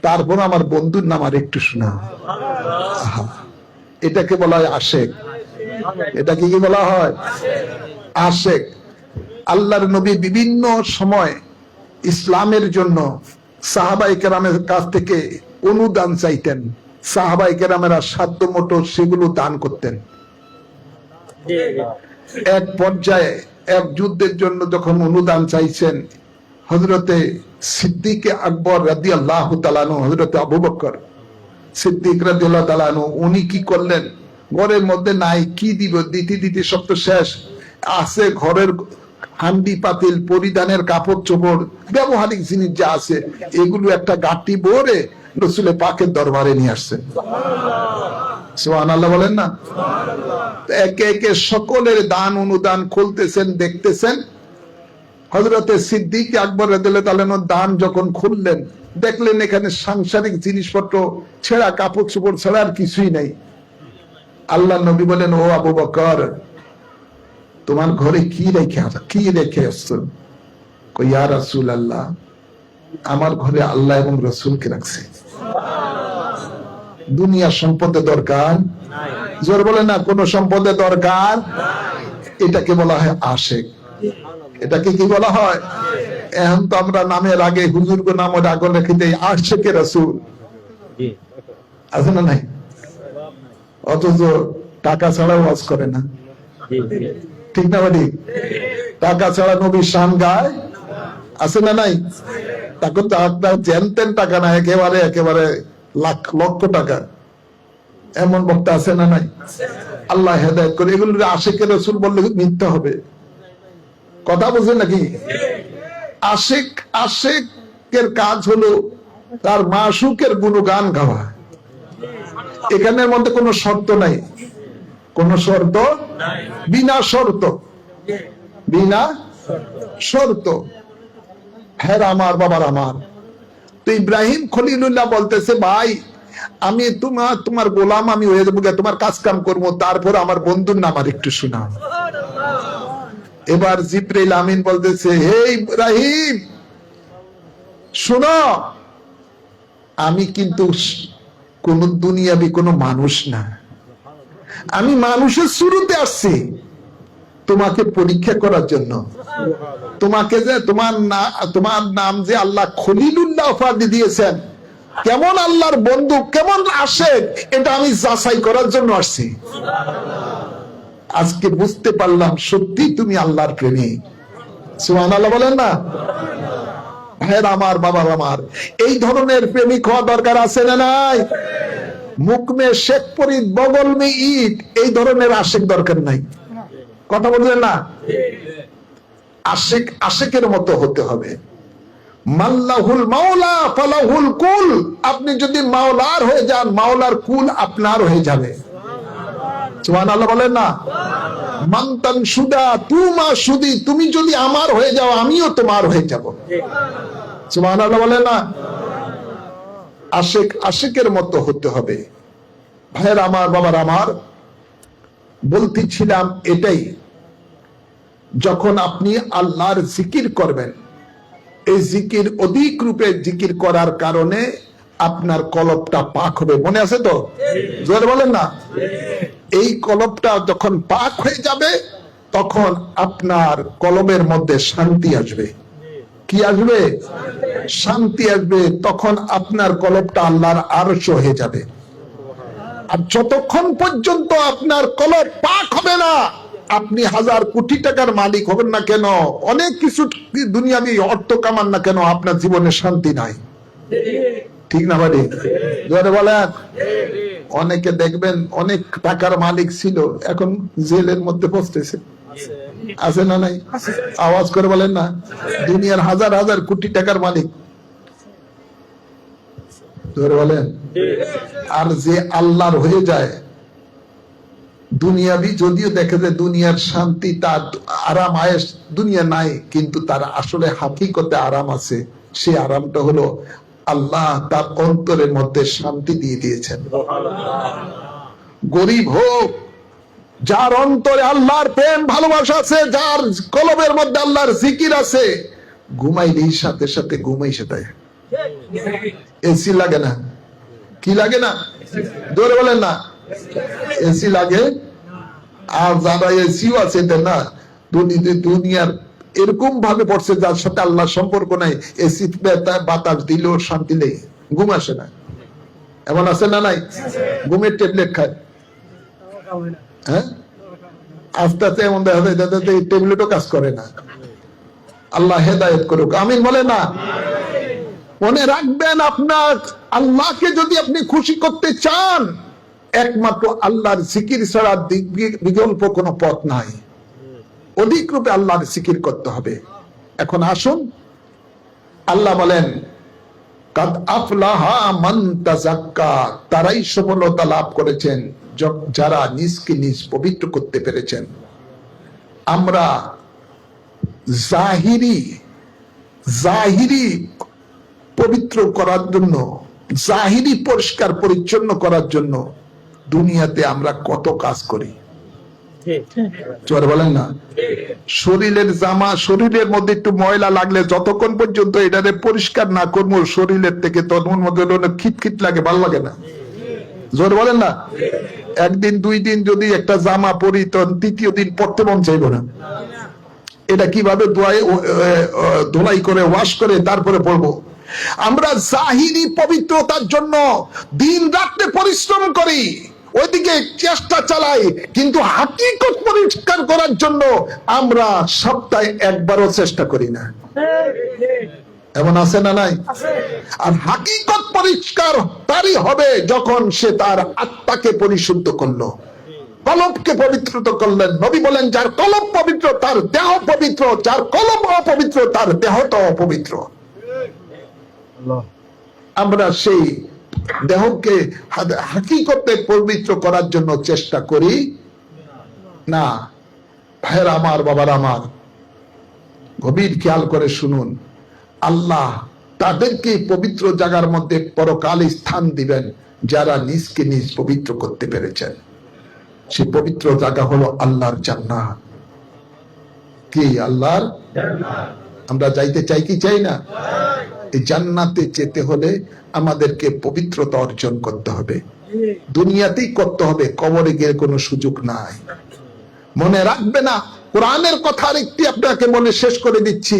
তারপর আমার বন্ধুর নাম আর একটু শোনা। এটাকে বলা হয় আশেক। এটা কি বলা হয়? আশেক। আল্লাহর নবী বিভিন্ন সময় ইসলামের জন্য সাহাবায়ে কেরামের কাছ থেকে অনুদান চাইতেন। সাহাবায়ে কেরামেরা সাধ্য মতো সেগুলো দান করতেন। এক পর্যায়ে এক যুদ্ধের জন্য যখন অনুদান চাইছেন, হযরতে সিদ্দিক আকবর রাদিয়াল্লাহু তাআলা আনহু, হযরতে আবু বকর সিদ্দিক রাদিয়াল্লাহু তাআলা আনহু, উনি কি করলেন, ঘরের মধ্যে নাই, কি দিব, দিতে দিতে সব তো শেষ আছে, ঘরের হান্ডি পাতিল, পরিধানের কাপড় চোপড়, ব্যবহারিক জিনিস যা আছে এগুলো একটা গাঁটি ভরে রাসূলের পাকের দরবারে নিয়ে আসছেন। সুবহানাল্লাহ বলেন না? একে একে সকলের দান অনুদান খুলতেছেন, দেখতেছেন। হযরতে সিদ্দিক আকবর রাদিয়াল্লাহু তাআলা দান যখন খুললেন, দেখলেন এখানে সাংসারিক জিনিসপত্র ছেঁড়া কাপড় চোপড় ছাড়া আর কিছুই নাই। আল্লাহ নবী বলেন, ও আবু বকর, তোমার ঘরে কি রেখে আসছো? কই, ইয়া রাসূলুল্লাহ, আমার ঘরে আল্লাহ এবং রাসূলকে রাখছি, দুনিয়া সম্পদের দরকার জোর বলে না, কোন সম্পদের দরকার। এটাকে বলা হয় আশেক। এটাকে কি বলা হয়? এখন তো আমরা নামের আগে হুজুর গো নামের আগে রেখে দেই আশেকে রাসূল, আছে না নাই? অথচ টাকা ছাড়া ওয়াজ করে না, ঠিক না বাড়ি? টাকা ছাড়া নবীর শান গায়, আছে না নাই? তখন তো আপনার জেনতেন টাকা না, একেবারে লক্ষ টাকা, এমন বক্তা আছে না নাই? আল্লাহ হেদায়েত করে। এগুলো আশিকের রাসূল বললে মিথ্যা হবে, কথা বুঝেন নাকি? আশিকের কাজ হলো তার মাশুকের গুণগান গাওয়া। এখানের মধ্যে কোনো শর্ত নাই, কোন শর্ত, বিনা শর্ত, বিনা শর্ত। হ্যাঁ আমার বাবার আমার। তো ইব্রাহিম খলিলুল্লাহ বলতেছে, ভাই আমি তোমার গোলাম আমি হয়ে যাবো, তোমার কাজ কাম করবো, তারপর আমার বন্ধুর নাম আর একটু শোনা। এবার জিবরাইল আমিন বলতেছে, হে ইব্রাহিম শোনো, আমি কিন্তু কোন দুনিয়াবি কোন মানুষ না, আমি মানুষের শুরুতে আসছি তোমাকে পরীক্ষা করার জন্য। তোমাকে যে তোমার নাম যে আল্লাহ খলিলুল্লাহ উপাধি দিয়েছেন, কেমন আল্লাহর বন্ধু, কেমন আশেক, এটা আমি যাচাই করার জন্য আসছি। আজকে বুঝতে পারলাম সত্যি তুমি আল্লাহর প্রেমিক। সুবহানাল্লাহ বলেন না? ভাইয়ের আমার, বাবার আমার, এই ধরনের প্রেমিক হওয়া দরকার আছে না নাই? মুখ মে শেখ পরিত বগল মে ইট, এই ধরনের আশেক দরকার নাই। কথা বলছেন না? আশেক আশেকের মতো হতে হবে। মাল্লাহুল মাওলা ফালাহুল কুল, আপনি যদি মাওলার হয়ে যান, মাওলার কুল আপনার হয়ে যাবে। সুবহানাল্লাহ বলেন না? মান্তান সুদা তুমা সুদি, তুমি যদি আমার হয়ে যাও আমিও তোমার হয়ে যাব। সুবহানাল্লাহ বলেন না? আশেক আশেকের মতো হতে হবে। ভাইয়ের আমার, বাবার আমার, বলতেছিলাম এটাই, যখন আপনি আল্লাহর জিকির করবেন, এই জিকির অধিক রূপে জিকির করার কারণে আপনার কলবটা পাক হবে। মনে আছে তো? জোরে বলেন না? এই কলবটা যখন পাক হয়ে যাবে, তখন আপনার কলমের মধ্যে শান্তি আসবে। কি আসবে? শান্তি আসবে। তখন আপনার কলবটা আল্লাহর আরশ হয়ে যাবে। আর যতক্ষণ পর্যন্ত আপনার কলব পাক হবে না, আপনি 1000 কোটি টাকার মালিক হবেন না কেন, অনেক কিছু দুনিয়াবি অর্থ কামান না কেন, আপনার জীবনে শান্তি নাই। ঠিক না ভাই? জোরে বলেন। অনেকে দেখবেন অনেক টাকার মালিক ছিল, এখন জেলের মধ্যে বসতেছে। আছে না নাই? আওয়াজ করে বলেন না। দুনিয়ার 1000 কোটি টাকার মালিক। জোরে বলেন। আর যে আল্লাহর হয়ে যায়, দুনিয়াবি যদিও দেখে যে দুনিয়ার শান্তি, তার আরাম আয়েশ দুনিয়া নাই, কিন্তু তার আসলে হাকিকতে আরাম আছে। সে আরামটা হলো আল্লাহ তার অন্তরের মধ্যে শান্তি দিয়ে দিয়েছেন। গরিব হোক, যার অন্তরে আল্লাহর প্রেম ভালোবাসা আছে, যার কলবের মধ্যে আল্লাহর জিকির আছে, ঘুমাইলেই সাথে সাথে ঘুমাই সেটাই। এসি লাগে না। কি লাগে না? জোরে বলেন না। এসি লাগে। আর যারা এসিও আছে না, দুনিয়ার এরকম ভাবে পড়ছে যার সাথে আল্লাহ সম্পর্ক নাই, এসি বাতাস দিলেও শান্তি নেই, ঘুম আসে না। এমন আছে না নাই? ঘুমের ট্যাবলেট খায়। হ্যাঁ, আস্তে আস্তে এমন দেখা যায় ট্যাবলেটও কাজ করে না। আল্লাহ হেদায়েত করুক, আমিন বলে না। মনে রাখবেন, আপনার আল্লাহকে যদি আপনি খুশি করতে চান, একমাত্র আল্লাহর জিকির ছাড়া বিকল্প কোনো পথ নাই। অধিক রূপে আল্লাহর জিকির করতে হবে। এখন আসুন, আল্লাহ বলেন কাদ আফলাহা মান তাযাক্কা, তারাই সফলতা লাভ করেছেন যারা নিজকে নিজ পবিত্র করতে পেরেছেন। আমরা জাহিরি পবিত্র করার জন্য, জাহিরি পরিষ্কার পরিচ্ছন্ন করার জন্য দুনিয়াতে আমরা কত কাজ করি। চোর বলেন না। শরীরের জামা, শরীরের মধ্যে একটু ময়লা লাগলে যতক্ষণ পর্যন্ত এটারে পরিষ্কার না করবো, শরীরের থেকে তখন মধ্যে খিটখিট লাগে, ভালো লাগে না। জোর বলেন না। একদিন 2 দিন যদি একটা জামা পরি, তখন 3য় দিন পরতে মন চাইব না। এটা কিভাবে ধোলাই করে ওয়াশ করে তারপরে পরবো। আমরা জাহিরি পবিত্রতার জন্য দিন রাত্রে পরিশ্রম করি, ওইদিকে চেষ্টা চালাই, কিন্তু হাকিকত পরিষ্কার করার জন্য আমরা সপ্তাহে একবারও চেষ্টা করি না। এমন আছে না নাই? আর হাকিকত পরিষ্কার তারই হবে যখন সে তার আত্মাকে পরিশুদ্ধ করলো, কলবকে পবিত্র করলেন। নবী বলেন, যার কলব পবিত্র তার দেহ পবিত্র, যার কলব অপবিত্র তার দেহটা অপবিত্র। আমরা সেই দেহকে হাকিকতে পবিত্র করার জন্য চেষ্টা করি না। ভাইয়েরা আমার, বাবার আমার, গভীর খেয়াল করে শুনুন, আল্লাহ তাদেরকে পবিত্র জায়গার মধ্যে পরকালে স্থান দিবেন যারা নিজকে নিজ পবিত্র করতে পেরেছেন। সেই পবিত্র জায়গা হলো আল্লাহর জান্নাত। কি আল্লাহর জান্নাত? আমরা যাইতে চাই কি চাই না? এই জান্নাতে যেতে হলে আমাদেরকে পবিত্রতা অর্জন করতে হবে, দুনিয়াতেই করতে হবে, কবরে গিয়ে কোনো সুযোগ নাই। মনে রাখবে না, কোরআনের কথা আরেকটি আপনাকে মনে শেষ করে দিচ্ছি।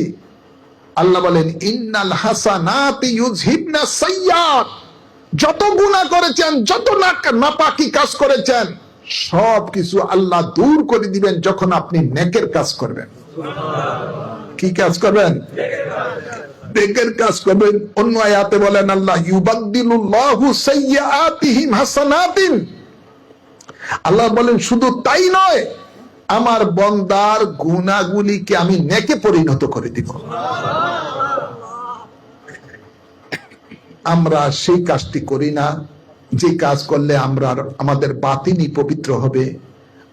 আল্লাহ বলেন, ইন্নাল হাসানাতি ইউযহিবনা সাইয়্যাত, যত গুনাহ করেছেন, যত নাপাকি কাজ করেছেন, সব কিছু আল্লাহ দূর করে দিবেন যখন আপনি নেকের কাজ করবেন। কি কাজ করবেন? নেকের কাজ করবেন। অন্য আয়াতে বলেন আল্লাহ, ইউবাদদিলুল্লাহু সাইয়্যাতিহিম হাসানাতিন। আল্লাহ বলেন শুধু তাই নয়, আমার বান্দার গুনাহগুলিকে আমি নেকে পরিণত করে দিব। আমরা সেই কাজটি করি না, যে কাজ করলে আমরা আমাদের বাতিনি পবিত্র হবে,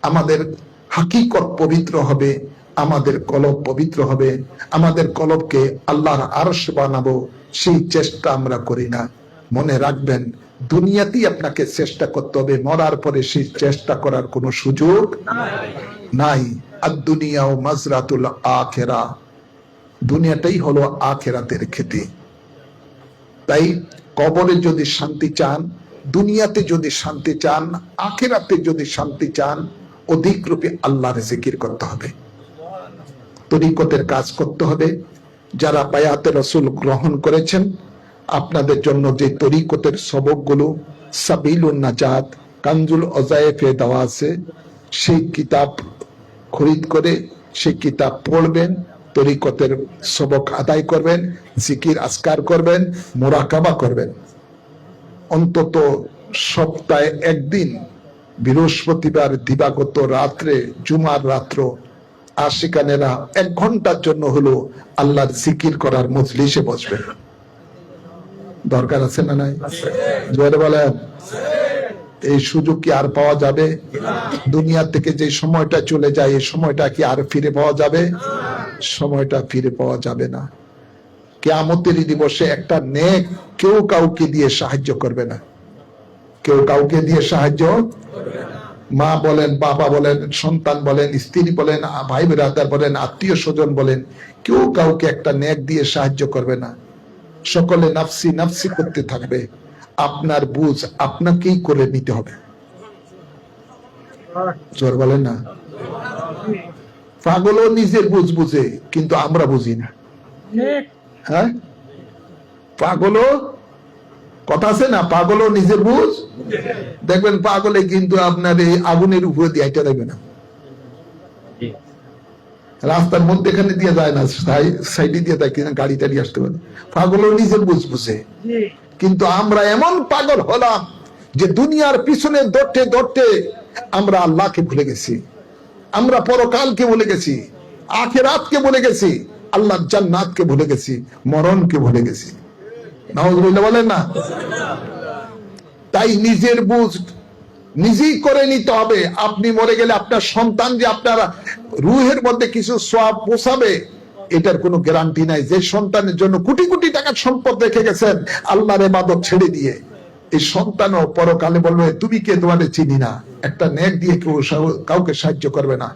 আমাদের হাকিকত পবিত্র হবে, আমাদের কলব পবিত্র হবে, আমাদের কলবকে আল্লাহর আরশ বানাবো, সেই চেষ্টা আমরা করি না। মনে রাখবেন, দুনিয়াতেই আপনাকে চেষ্টা করতে হবে, মরার পরে সেই চেষ্টা করার কোনো সুযোগ নাই। আর দুনিয়া ও মাজরাতুল আখিরা, দুনিয়াটাই হলো আখিরাতের খেতি। তাই কবরে যদি শান্তি চান, দুনিয়াতে যদি শান্তি চান, আখিরাতে যদি শান্তি চান, অধিক রূপে আল্লাহর জিকির করতে হবে, তরিকতের কাজ করতে হবে। যারা বায়াতে রাসূল গ্রহণ করেছেন, আপনাদের জন্য যে তরিকতের সবকগুলো সাবিলুন নাজাত, কানজুল অজায়েফে দেওয়া আছে, সেই কিতাব খরিদ করে সেই কিতাব পড়বেন, তরিকতের সবক আদায় করবেন, জিকির আজকার করবেন, মুরাকাবা করবেন। অন্তত সপ্তাহে একদিন বৃহস্পতিবার দিবাগত রাত্রে, জুমার রাত্র আশিকানেরা 1 ঘন্টার জন্য হলো আল্লাহর জিকির করার মজলিসে বসবেন। দরকার আছে না নাই? জোরে বলেন। এই সুযোগ কি আর পাওয়া যাবে? দুনিয়া থেকে যে সময়টা চলে যায়, এই সময়টা কি আর ফিরে পাওয়া যাবে? সময়টা ফিরে পাওয়া যাবে না। কিয়ামতের দিবসে একটা নেক কেউ কাউকে দিয়ে সাহায্য করবে না, কেউ কাউকে দিয়ে সাহায্য, মা বলেন, বাবা বলেন, সন্তান বলেন, স্ত্রী বলেন, ভাই ব্রাদার বলেন, আত্মীয় স্বজন বলেন, কেউ কাউকে একটা নেক দিয়ে সাহায্য করবে না। সকলে নাফসি নাফসি করতে থাকবে। আপনার বুঝ আপনাকেই করে নিতে হবে। জোর বলেন না। পাগলও নিজের বুঝ বুঝে, কিন্তু আমরা বুঝি না। হ্যাঁ, পাগলও, কথা আছে না, পাগলও নিজের বুঝ। দেখবেন পাগলে কিন্তু আপনার এই আগুনের উপরে দিয়ে এটা দেখবে না, রাস্তার মধ্যে এখানে দিয়ে যায় না, সাইডে দিয়ে দেয় কিনা গাড়ি টাড়ি আসতে পারে। পাগলও নিজের বুঝ বুঝে। কিন্তু আমরা এমন পাগল হলাম যে দুনিয়ার পিছনে দৌড়তে দৌড়তে আমরা আল্লাহকে ভুলে গেছি, আমরা পরকালকে ভুলে গেছি, আখিরাতকে ভুলে গেছি, আল্লাহর জান্নাতকে ভুলে গেছি, মরণকে ভুলে গেছি। নাউজুবিল্লাহ বলেন না। তাই নিজের বুঝ নিজেই করে নিতে হবে। আপনি মরে গেলে আপনার সন্তান যে আপনার রুহের মধ্যে কিছু সওয়াব পৌঁছাবে, এটার কোনো গ্যারান্টি নাই। যে সন্তানের জন্য কোটি কোটি টাকার সম্পদ রেখে গেছেন আল্লাহর ইবাদত ছেড়ে দিয়ে, এই সন্তানও পরকালে বলবে তুমি কে, তোমাদের চিনি না। একটা নেক দিয়ে কেউ কাউকে সাহায্য করবে না।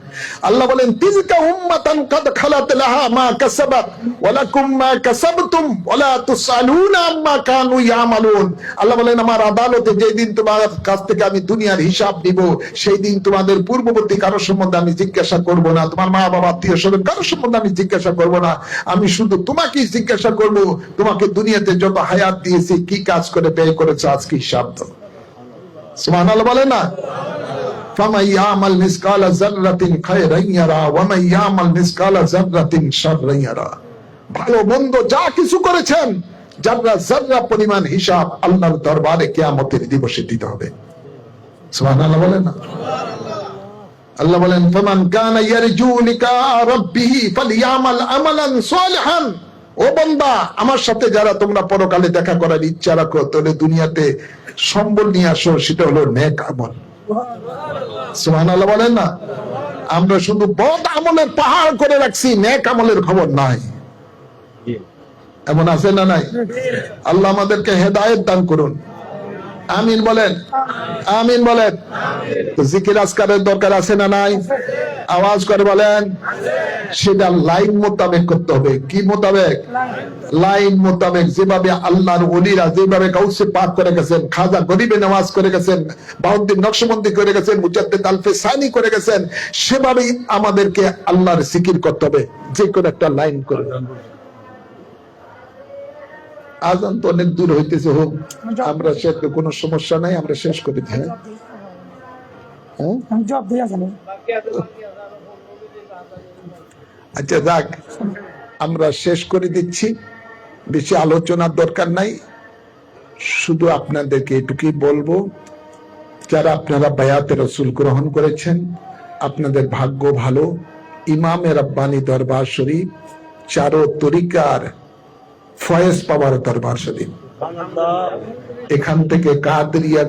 আল্লাহ বলেন তিলকা উম্মাতান কাদ খালাত লাহা মা কাসাবাত ওয়া লাকুম মা কাসাবতুম ওয়া লা তুসালুনা আম্মা কানু ইয়ামালুন। আল্লাহ বলেন আমার আদালতে যেই দিন তোমার কাছ থেকে আমি দুনিয়ার হিসাব নিব, সেই দিন তোমাদের পূর্ববর্তী কারো সম্বন্ধে আমি জিজ্ঞাসা করব না, তোমার মা বাবা আত্মীয় স্বজন কারো সম্বন্ধে আমি জিজ্ঞাসা করব না। আমি শুধু তোমাকেই জিজ্ঞাসা করব, তোমাকে দুনিয়াতে যত হায়াত দিয়েছি কি কাজ করে ব্যয় করেছো, আজকে হিসাব দাও। সুবহানাল্লাহ বলেন না। ফামান ইয়ামাল মিসকালা যাররাতিন খায়রান ইয়ারা ওয়া মান ইয়ামাল মিসকালা যাররাতিন শাররান ইয়ারা। ভালো মন্দ যা কিছু করেছেন যাররা যাররা পরিমাণ হিসাব আল্লাহর দরবারে কিয়ামতের দিবসে দিতে হবে। সুবহানাল্লাহ বলেন না। আল্লাহ বলেন ফামান কানা ইয়ারজু লিকা রাব্বিহি ফালইয়ামাল আমালান সালিহান। ও বান্দা, আমার সাথে যারা তোমরা পরকালে দেখা করার ইচ্ছা রাখো, তাহলে দুনিয়াতে সম্বল নিয়ে আসো, সেটা হলো নেক আমল। সুবহানাল্লাহ বলেন না। আমরা শুধু বদ আমলের পাহাড় করে রাখছি, নেক আমলের খবর নাই। এমন আছে না নাই? আল্লাহ আমাদেরকে হেদায়েত দান করুন। আমিন বলেন, আমিন বলেন। তো জিকির আজকারের দরকার আছে না নাই? আওয়াজ করে বলেন। সেটা লাইন মোতাবেক করতে হবে। কি মোতাবেক? লাইন মোতাবেক। যেভাবে আল্লাহর ওলিরা যেভাবে গাউসে পাক করে গেছেন, খাজা গরিবে নামাজ করে গেছেন, বাউদ্দিন নকশবন্দি করে গেছেন, মুজাদ্দিদ আলফে সানি করে গেছেন, সেভাবেই আমাদেরকে আল্লাহর জিকির করতে হবে। যে কোনো একটা লাইন করে। আজান তো অনেক দূর হইতেছে, হোক, আমরা শেষ, কোনো সমস্যা নাই, আমরা শেষ করে দিই। আচ্ছা যাক, আমরা শেষ করে দিচ্ছি। বেশি আলোচনার দরকার নাই, শুধু আপনাদেরকে এটুকুই বলবো, যারা আপনারা বায়াতে রাসূল গ্রহণ করেছেন, আপনাদের ভাগ্য ভালো। ইমামে রাব্বানি দরবার শরীফ, চারো তরিকার ফয়েজ পাওয়ার দরবার শরীফ। এখান থেকে কাদরিয়া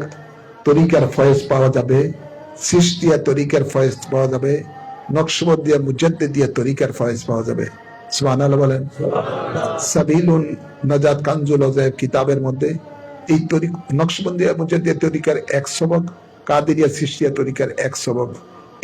তরিকার ফয়েজ পাওয়া যাবে, চিশতিয়া তরিকার ফয়েজ পাওয়া যাবে, নকশবন্দিয়া মুজাদ্দিদিয়া তরিকার ফয়েজ পাওয়া যাবে। সুবহানাল্লাহ বলেন। সাবিলুন নাজাত কানজুল ওয়াজাইব কিতাবের মধ্যে এই তরিকা নকশবন্দিয়া মুজাদ্দিদিয়া তরিকার 1 সবক, কাদেরিয়া চিশতিয়া তরিকার 1 সবক,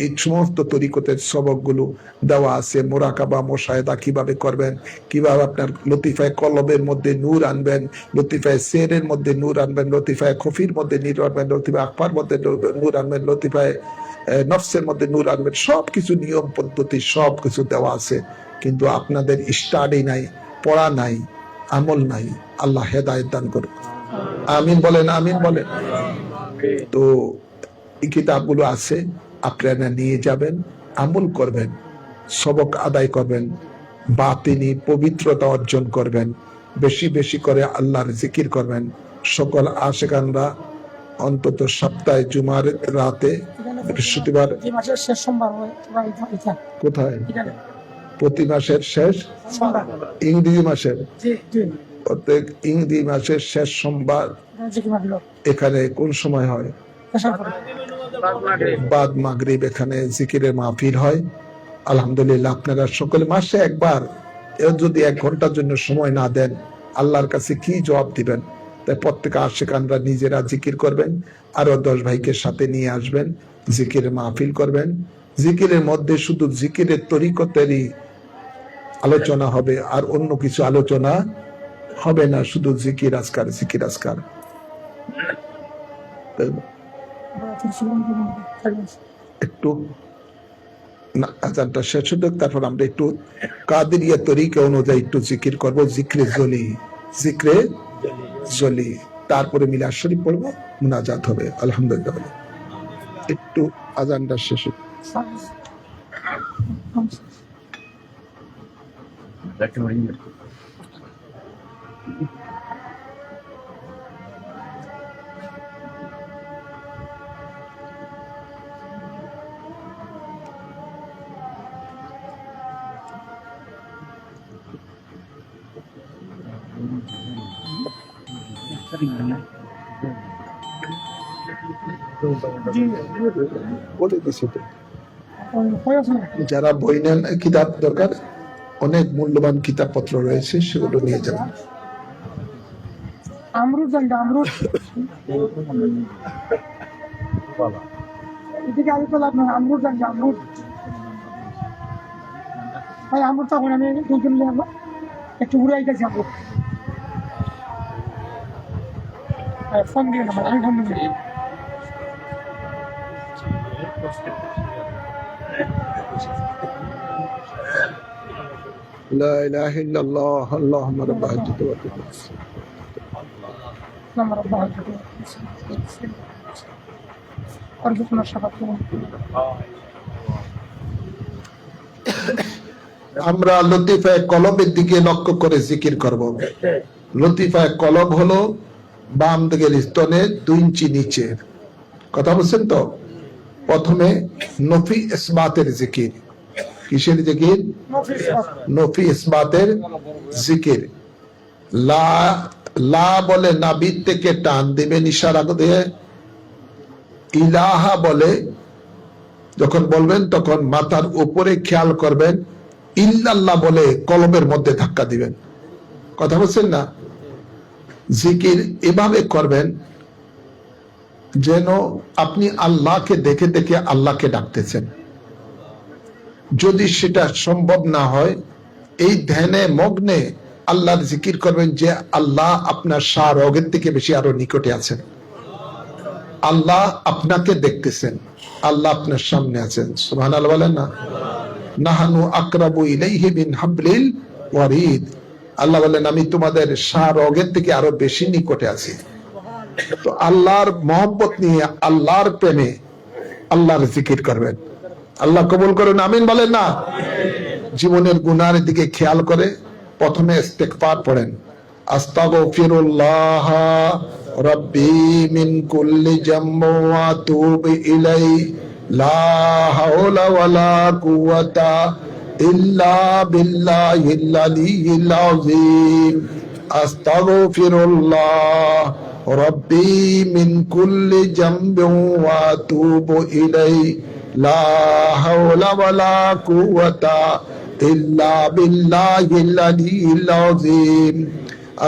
এই সমস্ত তরিকতের সবকগুলো দেওয়া আছে। মোরাকাবা মোশাহেদা কিভাবে করবেন, কিভাবে আপনার লতিফায় কলবের মধ্যে নূর আনবেন, লতিফায় সেরের মধ্যে নূর আনবেন, লতিফায় খফির মধ্যে নূর আনবেন, লতিফায় আকফার মধ্যে নূর আনবেন, লতিফায় নফসের মধ্যে নূর আনবেন, সবকিছু নিয়ম পদ্ধতি সবকিছু দেওয়া আছে। কিন্তু আপনাদের স্টাডি নাই, পড়া নাই, আমল নাই। আল্লাহ হেদায়েত দান করুন। আমিন বলেন, আমিন বলেন। তো এই কিতাবগুলো আছে, আপনারা নিয়ে যাবেন, আমল করবেন, সবক আদায় করবেন, বাতিনি পবিত্রতা অর্জন করবেন, বেশি বেশি করে আল্লাহর জিকির করবেন। সকল আশিকানরা অন্তত সপ্তাহে জুমার রাতে, বৃহস্পতিবার, কোথায় প্রতি মাসের শেষ ইংরেজি মাসের প্রত্যেক ইংরেজি মাসের শেষ সোমবার এখানে কোন সময় হয়? বাদ মাগরিব এখানে জিকিরের মাহফিল হয়। আলহামদুলিল্লাহ, আপনারা সকলে মাসে একবার যদি 1 ঘন্টার জন্য সময় না দেন, আল্লাহর কাছে কি জবাব দিবেন? তাই প্রত্যেক আশিকানরা নিজেরা জিকির করবেন, আরো 10 ভাইকে সাথে নিয়ে আসবেন, জিকিরের মাহফিল করবেন। জিকিরের মধ্যে শুধু জিকিরের তরিকতেরই আলোচনা হবে, আর অন্য কিছু আলোচনা হবে না, শুধু জিকির আজকার, জিকির আজকার। একটু আজানটা শেষ হোক, তারপর আমরা একটু কাদেরিয়া তরিকা অনুযায়ী একটু জিকির করবো, জিক্রে জলি, জিক্রে জলি, তারপরে মিলাদ শরীফ পড়বো, মুনাজাত হবে। আলহামদুলিল্লাহ, একটু আজানটা শেষ হোক। যারা বই নেন, কিতাব দরকার, অনেক মূল্যবান কিতাব পত্র রয়েছে, সেগুলো নিয়ে যাবেন। আমরুদ এদিকে আগে তো লাগবে আমরুদ ভাই, আমরুদ তখন আমি একটু উড়াই গেছি। আমরুদ ফোন দিয়ে না, আমি ফোন দিয়ে لا إله إلا الله اللهم رب العزة والقدس اللهم رب العزة والقدس ارزقنا الشفاعة. আমরা লতিফায়ে কলবের দিকে লক্ষ্য করে জিকির করব। লতিফায়ে কলব হলো বাম দিকের স্তনে 2 ইঞ্চি নিচে। কথা বলছেন তো? প্রথমে নফি ইসবাতের জিকির। কিসের জিকির? নফি ইসবাতের জিকির। লা লা বলে নাভির থেকে টান দিবেন ইশারা দিয়ে। ইলাহা বলে যখন বলবেন তখন মাথার উপরে খেয়াল করবেন। ইল্লাল্লাহ বলে কলবের মধ্যে ধাক্কা দিবেন। কথা বলছেন না? জিকির এভাবে করবেন যেন আপনি আল্লাহকে দেখে দেখে আল্লাহকে ডাকতেছেন। যদি সেটা সম্ভব না হয়, এই ধ্যানে মগ্নে আল্লাহর জিকির করবেন যে আল্লাহ আপনার শাহরগের থেকে বেশি আরো নিকটে আছেন। আল্লাহ আপনাকে দেখতেছেন, আল্লাহ আপনার সামনে আছেন। সুবহানাল্লাহ বলেন না? নাহানু আকরাবু ইলাইহি মিন হাবলিল ওয়ারিদ। আল্লাহ বলেন আমি তোমাদের শাহরগের থেকে আরো বেশি নিকটে আছি। তো আল্লাহর মহব্বত নিয়ে, আল্লাহর প্রেমে আল্লাহর জিকির করবেন। আল্লাহ কবুল করুন, আমিন বলেন না? জীবনের গুনার দিকে খেয়াল করে প্রথমে ইস্তিগফার পড়েন। আস্তাগফিরুল্লাহ রাব্বি মিন কুল্লি জামবি ওয়া আতুবু ইলাইহি লা হাওলা ওয়ালা কুওয়াতা ইল্লা বিল্লাহিল আলিয়্যিল আযীম। আস্তাগফিরুল্লাহ রাব্বি মিন কুল্লি জামবি ওয়া আতুবু ইলাইহি লা হাওলা ওয়ালা কুওয়াতা ইল্লা বিল্লাহিল আলিয়্যিল আযীম।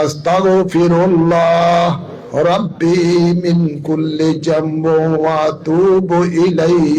আস্তাগফিরুল্লাহ রাব্বি মিন কুল্লি জামবি ওয়া আতুবু ইলাইহি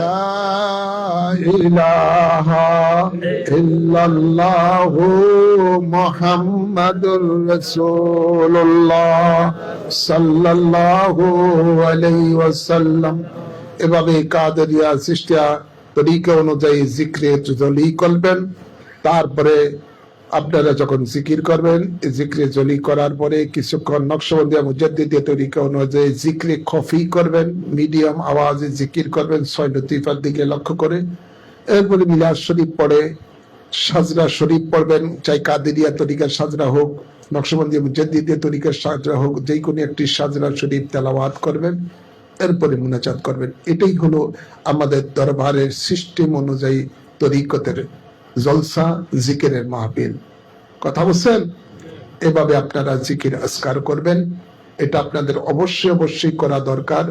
লা ইলাহা ইল্লাল্লাহু মুহাম্মাদুর রাসূলুল্লাহ সাল্লাল্লাহু আলাইহি ওয়াসাল্লাম। এভাবে কাদেরিয়া চিশতিয়া তরিকা অনুযায়ী জিক্রে জলি করবেন। তারপরে আপনারা যখন জিকির করবেন, জিক্রে জলি করার পরে কিছুক্ষণ নকশবন্দিয়া মুজাদ্দিদিয়া তরিকা অনুযায়ী জিক্রে খফি করবেন, মিডিয়াম আওয়াজে জিকির করবেন 6 লতিফার দিকে লক্ষ্য করে। এরপরে মিলাদ শরীফ পড়ে সাজরা শরীফ পড়বেন, চাই কাদেরিয়া তরিকার সাজরা হোক, নকশবন্দিয়া মুজাদ্দিদিয়া তরিকার সাজরা হোক, যে কোনো একটি সাজরা শরীফ তেলাওয়াত করবেন। এরপরে মুনাজাত করবেন। এটাই হলো আমাদের দরবারের সিস্টেম অনুযায়ী তরিকতের জলসা জিকিরের মাহফিল। কথা বলছেন? এভাবে আপনারা জিকির আজকার করবেন। এটা আপনাদের অবশ্যই করা দরকার।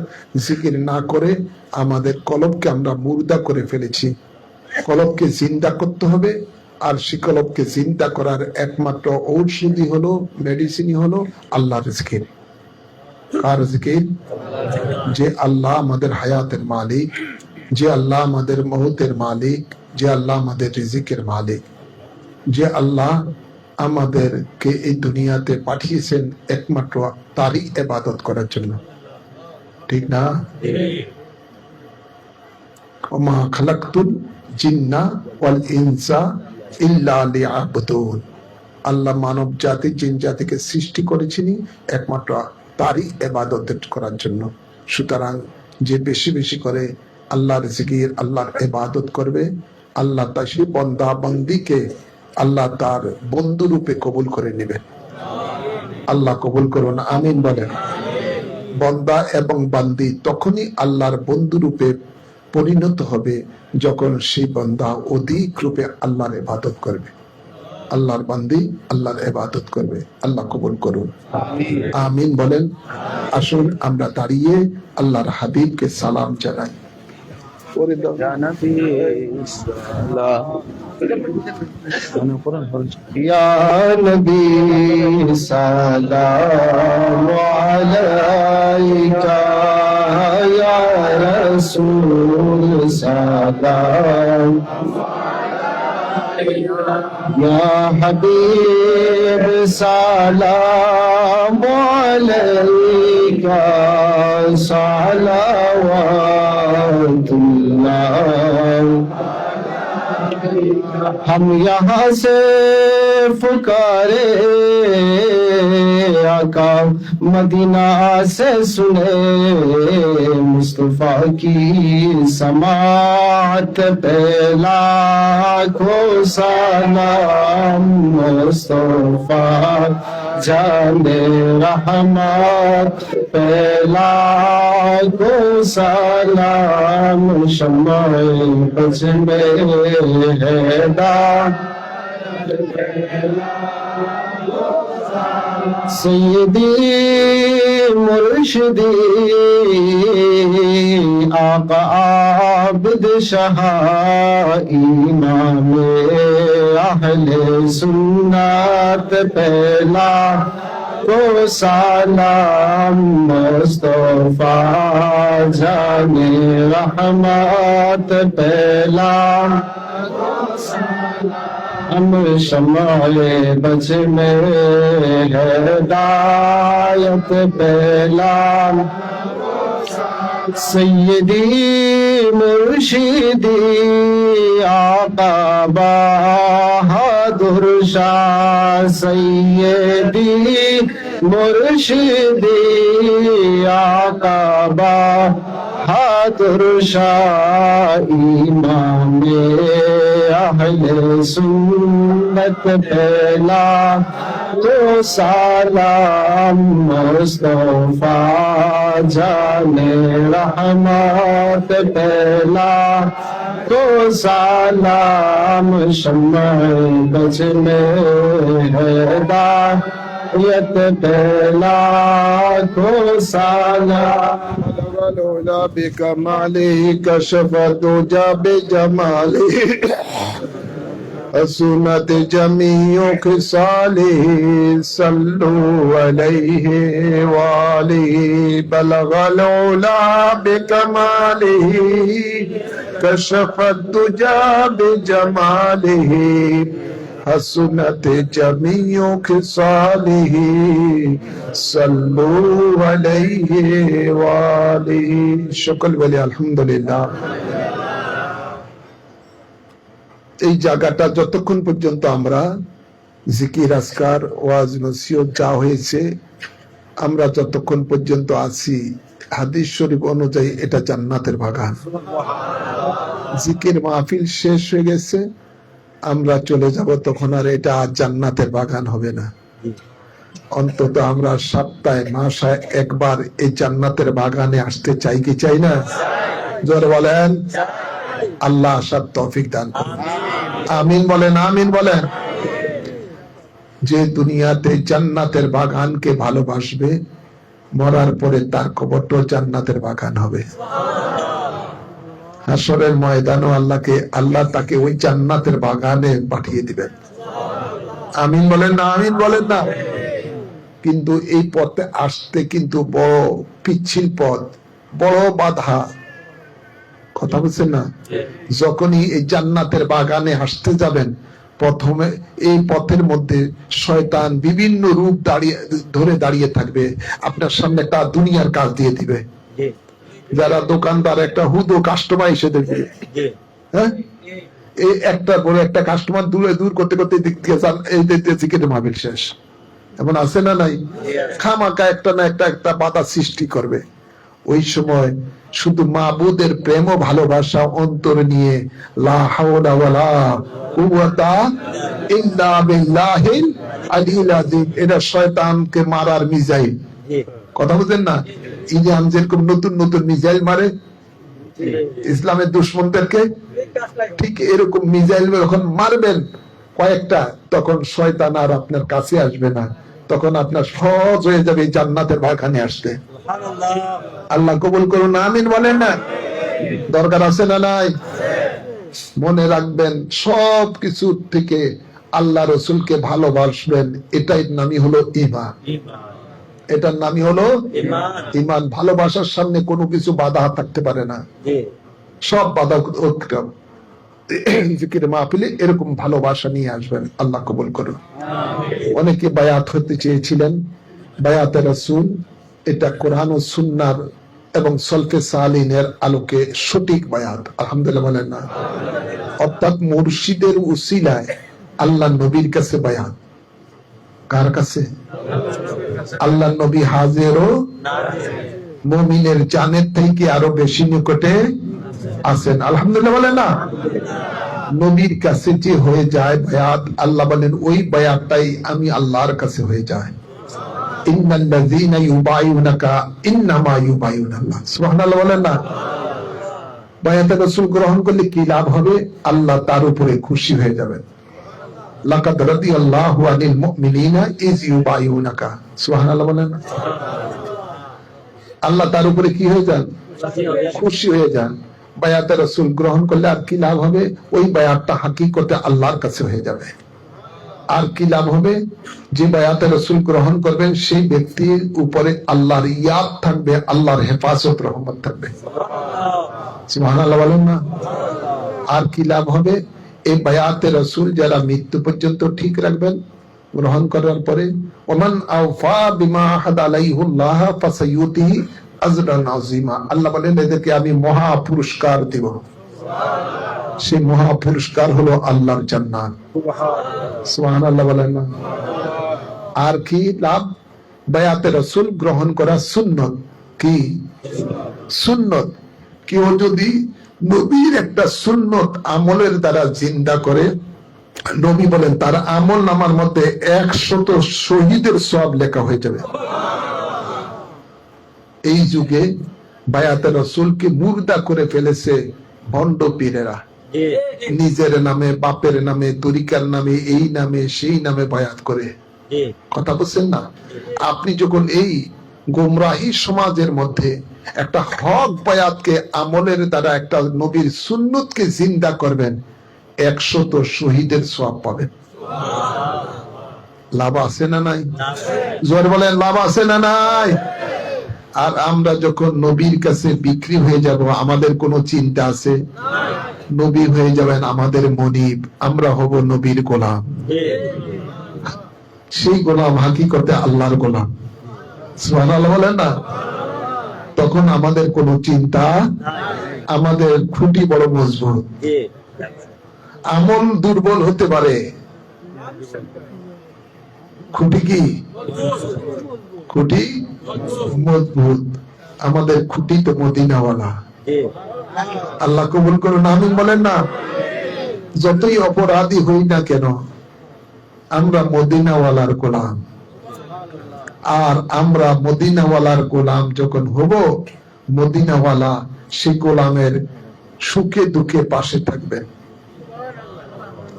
জিকির না করে আমাদের কলবকে আমরা মুর্দা করে ফেলেছি। কলবকে জিন্দা করতে হবে। আর সে কলবকে জিন্দা করার একমাত্র ঔষধি হলো, মেডিসিনই হলো আল্লাহর জিকির। কার জিকির? যে আল্লাহ আমাদের হায়াতের মালিক, যে আল্লাহ আমাদের মৌতের মালিক, যে আল্লাহ আমাদের রিজিকের মালিক, যে আল্লাহ আমাদেরকে এই দুনিয়াতে পাঠিয়েছেন একমাত্র তারই ইবাদত করার জন্য। ঠিক না? ওমা খালাকতুল জিন্না ওয়াল ইনসা ইল্লা লিয়াবুদুন। আল্লাহ মানব জাতি জিন জাতিকে সৃষ্টি করেছেন একমাত্র তারই ইবাদত করার জন্য। সুতরাং যে বেশি বেশি করে আল্লাহর জিকির, আল্লাহর ইবাদত করবে, আল্লাহ তার সেই বান্দা বান্দিকে আল্লাহ তার বন্ধু রূপে কবুল করে নেবেন। আল্লাহ কবুল করুন, আমিন বলেন। বান্দা এবং বান্দি তখনই আল্লাহর বন্ধু রূপে পরিণত হবে যখন সেই বান্দা অধিক রূপে আল্লাহর ইবাদত করবে। আল্লাহর বান্দি আল্লাহর ইবাদত করবে। আল্লাহ কবুল করুন, আমিন বলেন। আসুন আমরা দাঁড়িয়ে আল্লাহর হাবিবকে সালাম জানাই। ইয়া নবী সালাম আলাইকা, ইয়া রাসূল সালাম, ইয়া হাবিব সালাম আলাইকা, সালাওয়াতুল্লাহ। हम यहाँ से पुकारे आका, मदीना से सुने मुस्तफा की समात पे लाखों सलाम। मुस्तफा जाने रहमत पे लाखों सलाम। शम्मा-ए बज़ में हैदार सैयदी मुर्शिदी आका आबिद शाह इमाम अहले सुन्नत पहला को सलाम। मुस्तफा जाने रहमत पहला हम शम्मा-ए बज़ में हिदायत पहला। सैयदी मुर्शिदी आका बहादुर शाह, सैयदी मुर्शिदी आका बहादुर शाह इमाम अहले सुन्नत पहला तो सलाम। मुस्तफा जाने रहमत पहला तो सलाम। शम्मा-ए बज़ में हिदायत पहला को सलाम। वलौला बिकमालिही कशफ़त दुजा बिजमालिही हसनत जमीओ खिसालिही सल्लु अलैहि वालिही बलगल उला बिकमालिही कशफत दुजा बिजमालिही हसनत जमीओ खिसालिही सल्लु अलैहि वालिही। शुक्र वली अल्हम्दुलिल्लाह। এই জায়গাটা যতক্ষণ পর্যন্ত আমরা জিকির আজকার ওয়াজ নসিহত যা হয়েছে আমরা যতক্ষণ পর্যন্ত আছি হাদিস শরীফ অনুযায়ী এটা জান্নাতের বাগান। জিকির মাহফিল শেষ হয়ে গেছে, আমরা চলে যাব, তখন আর এটা জান্নাতের বাগান হবে না। অন্তত আমরা সপ্তাহে মাসে একবার এই জান্নাতের বাগানে আসতে চাই কি চাই না? জোরে বলেন। আল্লাহ আসার তৌফিক দান করুন। আমিন বলেন, আমিন বলেন। যে দুনিয়াতে জান্নাতের বাগানকে ভালোবাসবে, মরার পরে তার কবরটাও জান্নাতের বাগান হবে। হাসরের ময়দানও আল্লাহ তাকে ওই জান্নাতের বাগানে পাঠিয়ে দিবেন। আমিন বলেন না, আমিন বলেন না। কিন্তু এই পথে আসতে কিন্তু বড় পিচ্ছিল পথ, বড় বাধা। কথা বলছেন না? যখনই এই জান্নাতের বাগানে আসতে যাবেন, প্রথমে এই পথের মধ্যে শয়তান বিভিন্ন রূপ ধরে দাঁড়িয়ে থাকবে, আপনার সামনে একটা দুনিয়ার কাজ দিয়ে দিবে। যারা দোকানদার একটা হুদো কাস্টমার এসে দেখবে, হ্যাঁ, এই একটার পরে একটা কাস্টমার দূর করতে করতে এই জিকির মাহফিল শেষ। এমন আছে না নাই? খামাকা একটা না একটা বাধা সৃষ্টি করবে। ওই সময় শুধু মাবুদের প্রেম ও ভালোবাসা অন্তর নিয়ে লা হাওলা ওয়ালা কুওয়াতা ইল্লা বিল্লাহিল আলিয়্যিল আযীম, এটা শয়তানকে মারার মিসাইল। কথা বুঝেন না? ইরান যেরকম নতুন নতুন মিসাইল মারে ইসলামের দুশমনদেরকে, ঠিক এরকম মিসাইল যখন মারবেন কয়েকটা, তখন শয়তান আর আপনার কাছে আসবে না, তখন আপনার সহজ হয়ে যাবে এই জান্নাতের বাগানে আসতে। আল্লাহ কবুল করুন, আমিন বলেন না? দরকার আছে না নাই? মনে রাখবেন, সব কিছু থেকে আল্লাহ রসুলকে ভালোবাসবেন, এটাই নামই হলো ঈমান। এটার নামই হলো ঈমান। ভালোবাসার সামনে কোনো কিছু বাধা থাকতে পারে না, সব বাধা অতিক্রম। জিকির মাহফিলে এরকম ভালোবাসা নিয়ে আসবেন। আল্লাহ কবুল করুন। অনেকে বায়াত হতে চেয়েছিলেন, বায়াতে রাসূল এটা কোরআন ও সুন্নাহর এবং সলফে সালিনের আলোকে সঠিক বায়াত। আলহামদুলিল্লাহ বলেন না? অর্থাৎ মুর্শিদের উসিলায় আল্লাহ নবীর কাছে বায়াত। কার কাছে? আল্লাহ নবী হাজির ও মুমিনের জানের থেকে আরো বেশি নিকটে আছেন। আলহামদুলিল্লাহ বলেন না? নবীর কাছে যে হয়ে যায় বায়াত, আল্লাহ বলেন ওই বায়াতটাই আমি আল্লাহর কাছে হয়ে যায়। ইন্নাল্লাযীনা ইউবাইউনাকা ইন্নামা ইউবাইউনাল্লাহ। সুবহানাল্লাহ বলেন না? বায়াতে রাসূল গ্রহণ করলে কি লাভ হবে? আল্লাহ তার উপরে খুশি হয়ে যাবেন। লাকাদ রাদিয়াল্লাহু আনিল মুমিনিনা ইয ইউবাইউনাকা। সুবহানাল্লাহ বলেন না? আল্লাহ তার উপরে কি হয়ে যান? খুশি হয়ে যান। বায়াতে রাসূল গ্রহণ করলে আর কি লাভ হবে? ওই বায়াতটা হাকিকতে আল্লাহর কাছে হয়ে যাবে। আর কি লাভ হবে? যে বায়াতে রাসূল গ্রহণ করবেন সেই ব্যক্তির উপরে আল্লাহর ইয়াদ থাকবে, আল্লাহর হেফাজত রহমত থাকবে। সুবহানাল্লাহ বলেন না? আর কি লাভ হবে? এই বায়াতে রাসূল যারা মৃত্যু পর্যন্ত ঠিক রাখবেন গ্রহণ করার পরে, ওমান আওফা বিমা আহাদা আলাইহুল্লাহ ফাসায়ুতিহি আজরান আযীমা। আল্লাহ বলেন এদেরকে আমি মহা পুরস্কার দেব। সেই মহা পুরস্কার হলো আল্লাহর জান্নাত। সুবহানাল্লাহ বলেন না? আর কি লাভ? বায়াতে রাসূল গ্রহণ করা সুন্নত। কি সুন্নত? কেউ যদি নবীর একটা সুন্নত আমলের দ্বারা জিন্দা করে, নবী বলেন তার আমল নামার মধ্যে 100 শহীদের সওয়াব লেখা হয়ে যাবে। এই যুগে বায়াতে রাসূলকে মুর্দা করে ফেলেছে ভণ্ড পীরেরা। নিজের নামে, বাপের নামে, তরিকার নামে, এই নামে সেই নামে বায়াত করে। কথা বলছেন না? আপনি যখন এই গোমরাহি সমাজের মধ্যে একটা হক বায়াতকে আমলের দ্বারা একটা নবীর সুন্নতকে জিন্দা করবেন, 100 শহীদের সওয়াব পাবেন। লাভ আছে না নাই? জোরে বলেন, লাভ আছে না নাই? আর আমরা যখন নবীর কাছে বিক্রি হয়ে যাব, আমাদের কোনো চিন্তা আছে? নবী হয়ে যাবেন আমাদের মনিব, আমরা হব নবীর গোলাম। সেই গোলাম হাকিকতে আল্লাহর গোলাম। সুবহানাল্লাহ বলেন না? তখন আমাদের কোনো চিন্তা, আমাদের খুঁটি বড় মজবুত। আমল দুর্বল হতে পারে, খুঁটি কি? খুঁটি মজবুত। আমাদের খুঁটি তো মদিনাওয়ালা। আল্লাহ কবুল করুন, আমিন বলেন না? যতই অপরাধী হই না কেন, আমরা মদিনাওয়ালার গোলাম। আর আমরা মদিনাওয়ালার গোলাম যখন হব, মদিনাওয়ালা সেই গোলামের সুখে দুঃখে পাশে থাকবেন।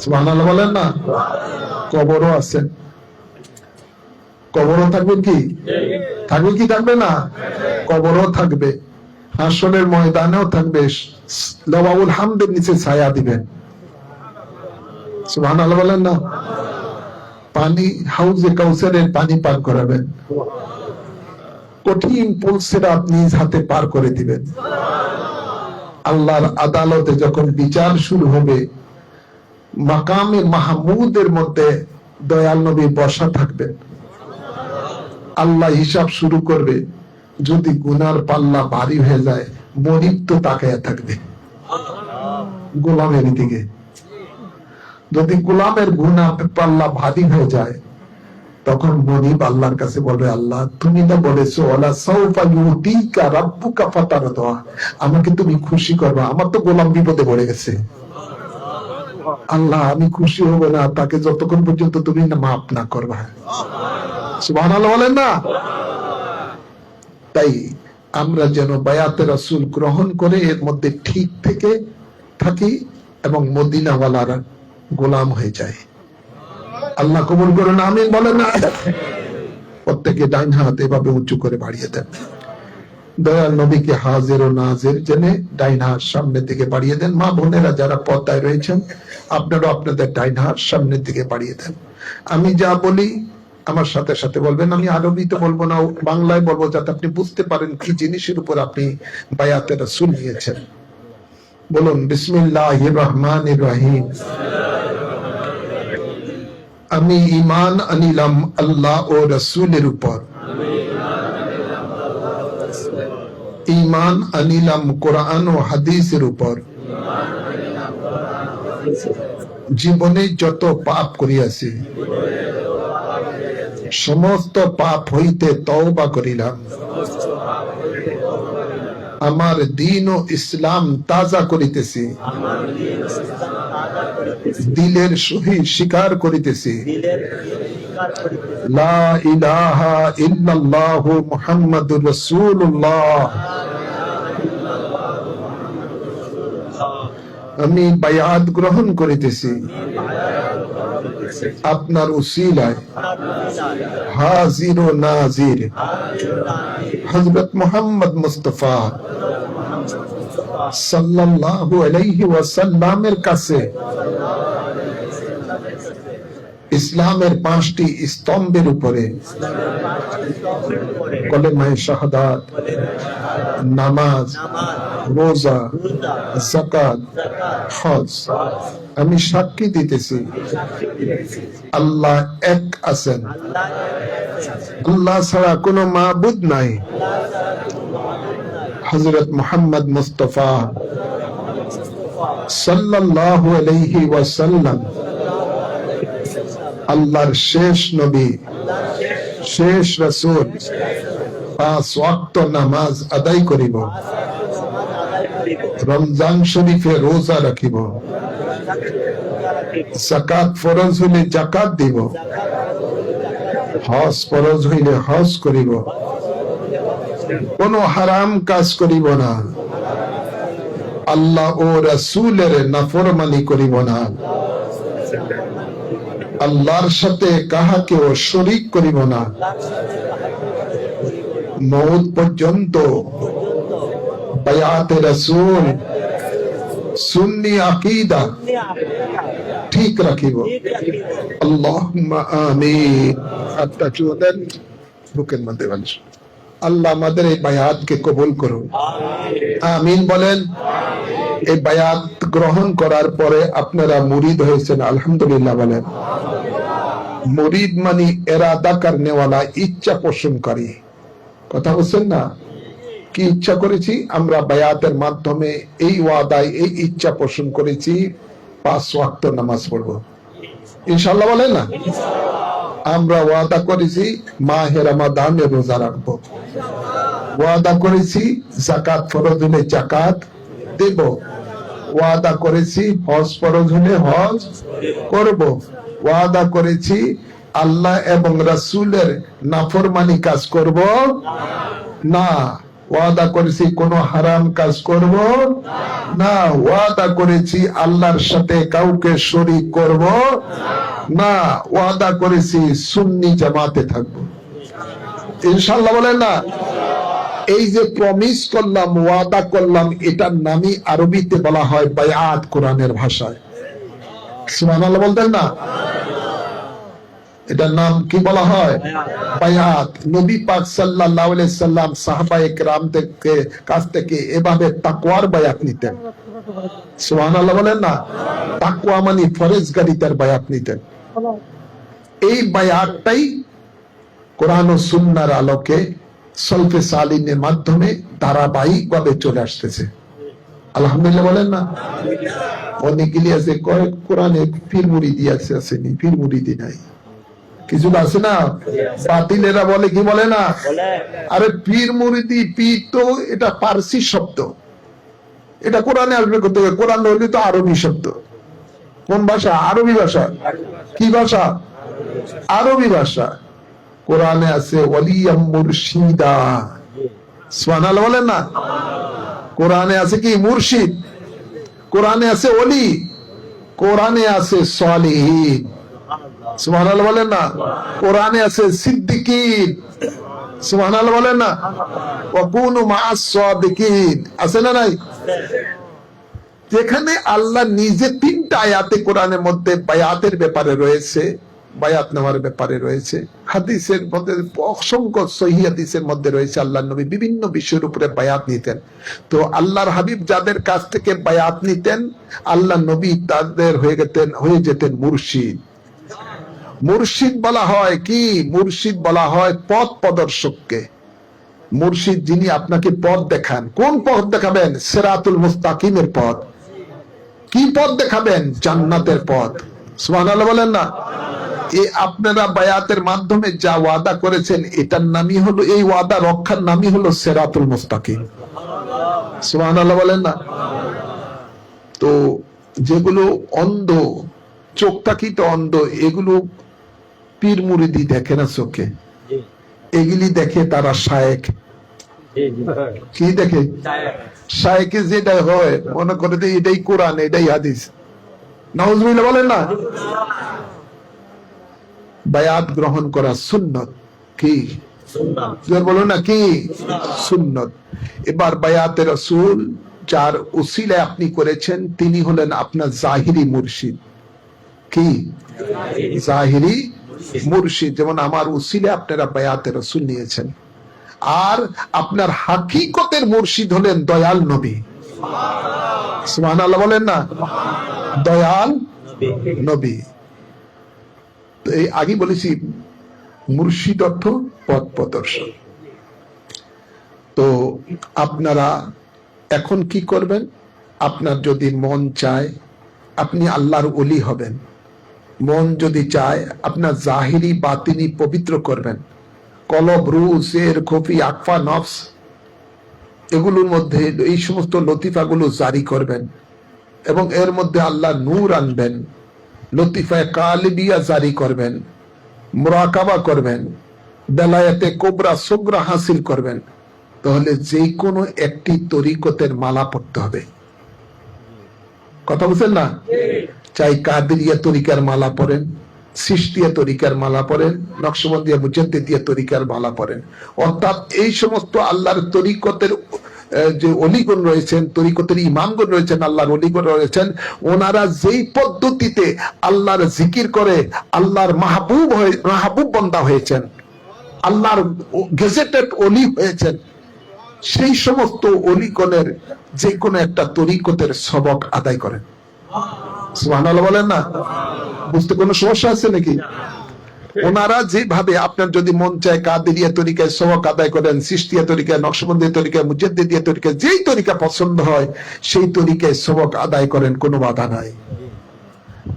সুবহানাল্লাহ বলেন না? কবরও আছে, কবরও থাকবে কি? থাকবে কি থাকবে না? কবরও থাকবে, হাসরের ময়দানেও থাকবে। লওয়াউল হামদের নিচে ছায়া দিবেন। সুবহানাল্লাহ বলেন না? পানি, হাউজে কাউসারের পানি পান করাবেন। কঠিন পুলসেরা আপনি হাতে পার করে দিবেন। আল্লাহর আদালতে যখন বিচার শুরু হবে, মাকামে মাহমুদের মধ্যে দয়াল নবী বসা থাকবেন। আল্লাহ হিসাব শুরু করবে। যদি গুনার পাল্লা ভারী হয়ে যায়, মনিব তো তাকায়া থাকবে গোলামের দিকে। যদি গোলামের গুনাহ পাল্লা ভারী হয়ে যায়, তখন মনিব আল্লাহর কাছে বলবে, আল্লাহ তুমি না বলেছো ওয়ালা সাউফা ইউতিকা রাব্বুকা ফাতারদা, আমাকে তুমি খুশি করবা, আমার তো গোলাম বিপদে পড়ে গেছে। আল্লাহ আমি খুশি হব না তাকে যতক্ষণ পর্যন্ত তুমি না মাফ না করবা। সুবহানাল্লাহ বলেন না? তাই আমরা যেন বায়াতে রাসূল গ্রহণ করে এর মধ্যে ঠিক থেকে থাকি এবং মদিনাওয়ালার গোলাম হয়ে যায়। আল্লাহ কবুল করুন, আমিন বলেন না? প্রত্যেকে ডাইন হাত এভাবে উঁচু করে বাড়িয়ে দেন। দয়াল নবীকে হাজির ও নাজির জেনে ডাইন হাত সামনের দিকে বাড়িয়ে দেন। মা বোনেরা যারা পর্দায় রয়েছেন, আপনারা আপনাদের ডাইন হাত সামনের দিকে বাড়িয়ে দেন। আমি যা বলি আমার সাথে সাথে বলবেন। আমি আরবিতে বলবো না, বাংলায় বলবো, যাতে আপনি বুঝতে পারেন কি জিনিসের উপর আপনি বায়াতে রাসূল নিয়েছেন। বলুন, বিসমিল্লাহির রহমানির রহিম। আমি ঈমান আনিলাম আল্লাহ ও রাসূলের উপর। ঈমান আনিলাম কোরআন ও হাদিসের উপর। জীবনে যত পাপ করিয়াছি, সমস্ত পাপ হইতে তওবা করিলাম। আমার দ্বীন ও ইসলাম তাজা করিতেছি, দিলের সহিত স্বীকার করিতেছি, লা ইলাহা ইল্লাল্লাহু মুহাম্মাদুর রাসূলুল্লাহ। আমি বায়াত গ্রহণ করিতেছি আপনার উসিলায় হাজির ও নাজির হযরত মুহাম্মদ মুস্তাফা সাল্লাল্লাহু আলাইহি ওয়াসাল্লামের কাছে ইসলামের 5টি স্তম্ভের উপরে কলেমায়ে শাহাদাত, নামাজ, রোজা, যাকাত, হজ আমি সাক্ষী দিতেছি আল্লাহ এক আছেন, আল্লাহ ছাড়া কোনো মাবুদ নাই। হযরত মুহাম্মদ মুস্তাফা সাল্লাল্লাহু আলাইহি ওয়াসাল্লাম আল্লাহর শেষ নবী, শেষ রাসূল। 5 ওয়াক্ত নামাজ আদায় করিব, রমজান শরীফে রোজা রাখিব, যাকাত ফরজ হইলে যাকাত দিব, হজ ফরজ হইলে হজ করিব, কোন হারাম কাজ করিব না, আল্লাহ ও রাসূলের নাফরমানি করিব না, আল্লাহর সাথে কাহাকেও শরীক করিব না, মওত পর্যন্ত বায়াতে রাসূল সুন্নি আকীদা ঠিক রাখিব। আল্লাহুম্মা আমিন। হাতটা ছুঁয়ে দেন বুকের মধ্যে। আল্লাহ আমাদের এই বায়াতকে কবুল করুন, আমিন বলেন। এই বায়াত গ্রহণ করার পরে আপনারা মুরিদ হয়েছেন, আলহামদুলিল্লাহ বলেন। মুরিদ মানে এরাদা করনেওয়ালা, ইচ্ছা পোষণকারী। কথা বলছেন না? কি ইচ্ছা করেছি আমরা বায়াতের মাধ্যমে, এই ওয়াদায় এই ইচ্ছা পোষণ করেছি 5 ওয়াক্ত নামাজ পড়বো ইনশাআল্লাহ বলেন না। আমরা ওয়াদা করেছি মাহে রমাদানে রোজা রাখবো, ওয়াদা করেছি যাকাত ফরজ হলে যাকাত দেব, ওয়াদা করেছি হজ ফরজ হলে হজ করব, ওয়াদা করেছি আল্লাহ এবং রাসূলের নাফরমানি কাজ করব না, ওয়াদা করেছি কোনো হারাম কাজ করব না, ওয়াদা করেছি আল্লাহর সাথে কাউকে শরীক করব না, ওয়াদা করেছি সুন্নি জামাতে থাকবো ইনশাআল্লাহ বলেন না। এই যে প্রমিস করলাম, ওয়াদা করলাম, এটার নামই আরবিতে বলা হয় বায়াত, কোরআনের ভাষায়। সুবহানাল্লাহ বলতেন না? এটার নাম কি বলা হয়? বায়াত। নবী পাক সাল্লাল্লাহু আলাইহি সাল্লাম সাহাবায়ে কেরামদের কাছ থেকে এভাবে তাকওয়ার বায়াত নিতেন। সুবহানাল্লাহ বলেন না? তাকওয়া মানে ফরজগারিতার বায়াত নিতেন। এই বায়াতটাই কোরআন ও সুন্নাহর আলোকে সলফে সালিনের মাধ্যমে ধারাবাহিকভাবে চলে আসতেছে, আলহামদুলিল্লাহ বলেন না। অনেকগুলি আছে কয় কোরআনে পীর মুরিদি আছে, আসেনি পীর মুরিদি নাই, কিছু আছে না বাতিলেরা বলে, কি বলে না, আরে পীর মুরিদি, পীর তো এটা পারসি শব্দ, এটা কোরআনে আসবে করতে হবে। কোরআন হইলে তো আরবি শব্দ। কোন ভাষা? আরবি ভাষা। কি ভাষা? আরবি ভাষা। কোরআনে আছে ওয়ালিয়াম মুরশিদা, সুবহানাল্লাহ বলেন না। কোরআনে আছে কি? মুর্শিদ। কোরআনে আছে ওলি, কোরআনে আছে সালিহিন, সুবহানাল্লাহ বলেন না। কোরআনে আছে সিদ্দিকিন, সুবহানাল্লাহ বলেন না। ওয়া কুনু মা'আস সাদিকিন, আছে না নাই? যেখানে আল্লাহ নিজে 3টা আয়াতে কোরআনের মধ্যে বায়াতের ব্যাপারে রয়েছে, বায়াত নেওয়ার ব্যাপারে রয়েছে। হাদিসের মধ্যে অসংখ্য সহিহ হাদিসের মধ্যে রয়েছে আল্লাহর নবী বিভিন্ন বিষয়ের উপরে বায়াত নিতেন। তো আল্লাহর হাবিব যাদের কাছ থেকে বায়াত নিতেন, আল্লাহর নবী তাদের হয়ে যেতেন মুর্শিদ। মুর্শিদ বলা হয় কি? মুর্শিদ বলা হয় পথ প্রদর্শককে। মুর্শিদ যিনি আপনাকে পথ দেখান। কোন পথ দেখাবেন? সিরাতুল মুস্তাকিমের পথ। কি পথ দেখাবেন? জান্নাতের পথ। সুবহানাল্লাহ বলেন না। এই আপনারা বায়াতের মাধ্যমে যা ওয়াদা করেছেন, এটার নামই হলো, এই ওয়াদা রক্ষার নামই হলো সিরাতুল মুস্তাকিম। সুবহানাল্লাহ বলেন না। তো যেগুলো অন্ধ, চোখ থাকিত অন্ধ, এগুলো পীর মুরিদি দেখে না চোখে, এগুলি দেখে তারা শায়েখ। কি দেখে? শায়েখে যেটা হয় মনে করে যে এটাই কোরআন, এটাই হাদিস। নাউজুবিল্লাহ বলেন না। বায়াত গ্রহণ করা সুন্নত। কি বলো না? কি সুন্নত। এবার বায়াতে রাসূল যার উসিলায় আপনি করেছেন, তিনি হলেন আপনার জাহিরি মুর্শিদ। কি? জাহিরি মুর্শিদ। যেমন আমার উসিলায় আপনারা বায়াতে রাসূল নিয়েছেন। আর আপনার হাকিকতের মুর্শিদ হলেন দয়াল নবী। সুবহানাল্লাহ বলেন না। দয়াল নবী। এই আগে বলেছি মুর্শিদ অর্থ পথ প্রদর্শক। তো আপনারা এখন কি করবেন? আপনার যদি মন চায় আপনি আল্লাহর ওলি হবেন, মন যদি চায় আপনার জাহিরি বাতিনি পবিত্র করবেন, কলব, রূহ, জের, খফি, আকফা, নফস, এগুলোর মধ্যে এই সমস্ত লতিফাগুলো জারি করবেন এবং এর মধ্যে আল্লাহ নূর আনবেন, লতিফায়ে কালিবিয়া জারি করবেন, মুরাকাবা করবেন, বেলায়েতে কোবরা সুগরা হাসিল করবেন, তাহলে যে কোনো একটি তরিকতের মালা পড়তে হবে। কথা বুঝছেন না? চাই কাদেরিয়া তরিকার মালা পড়েন, সিস্তিয়া তরিকার মালা পড়েন, নকশবন্দিয়া মুজাদ্দিদিয়া তরিকার মালা পড়েন, অর্থাৎ এই সমস্ত আল্লাহর তরিকতের যে অলিগণ রয়েছেন, তরিকতের ইমামগণ রয়েছেন, আল্লাহর অলিগণ রয়েছেন, ওনারা যেই পদ্ধতিতে আল্লাহর জিকির করে আল্লাহর মাহবুব বান্দা হয়েছেন, আল্লাহর গেজেটেড অলি হয়েছেন, সেই সমস্ত অলিগণের যে কোনো একটা তরিকতের সবক আদায় করেন। সুবহানাল্লাহ বলেন না? বুঝতে কোনো সমস্যা আছে নাকি? ওনারা যেভাবে, আপনার যদি মন চায় কাদেরিয়া তরিকায় সবক আদায় করেন, চিশতিয়া তরিকায়, নকশবন্দি তরিকায়, মুজাদ্দিদিয়া তরিকায়, যেই তরিকা পছন্দ হয় সেই তরিকায় সবক আদায় করেন, কোনো বাধা নাই।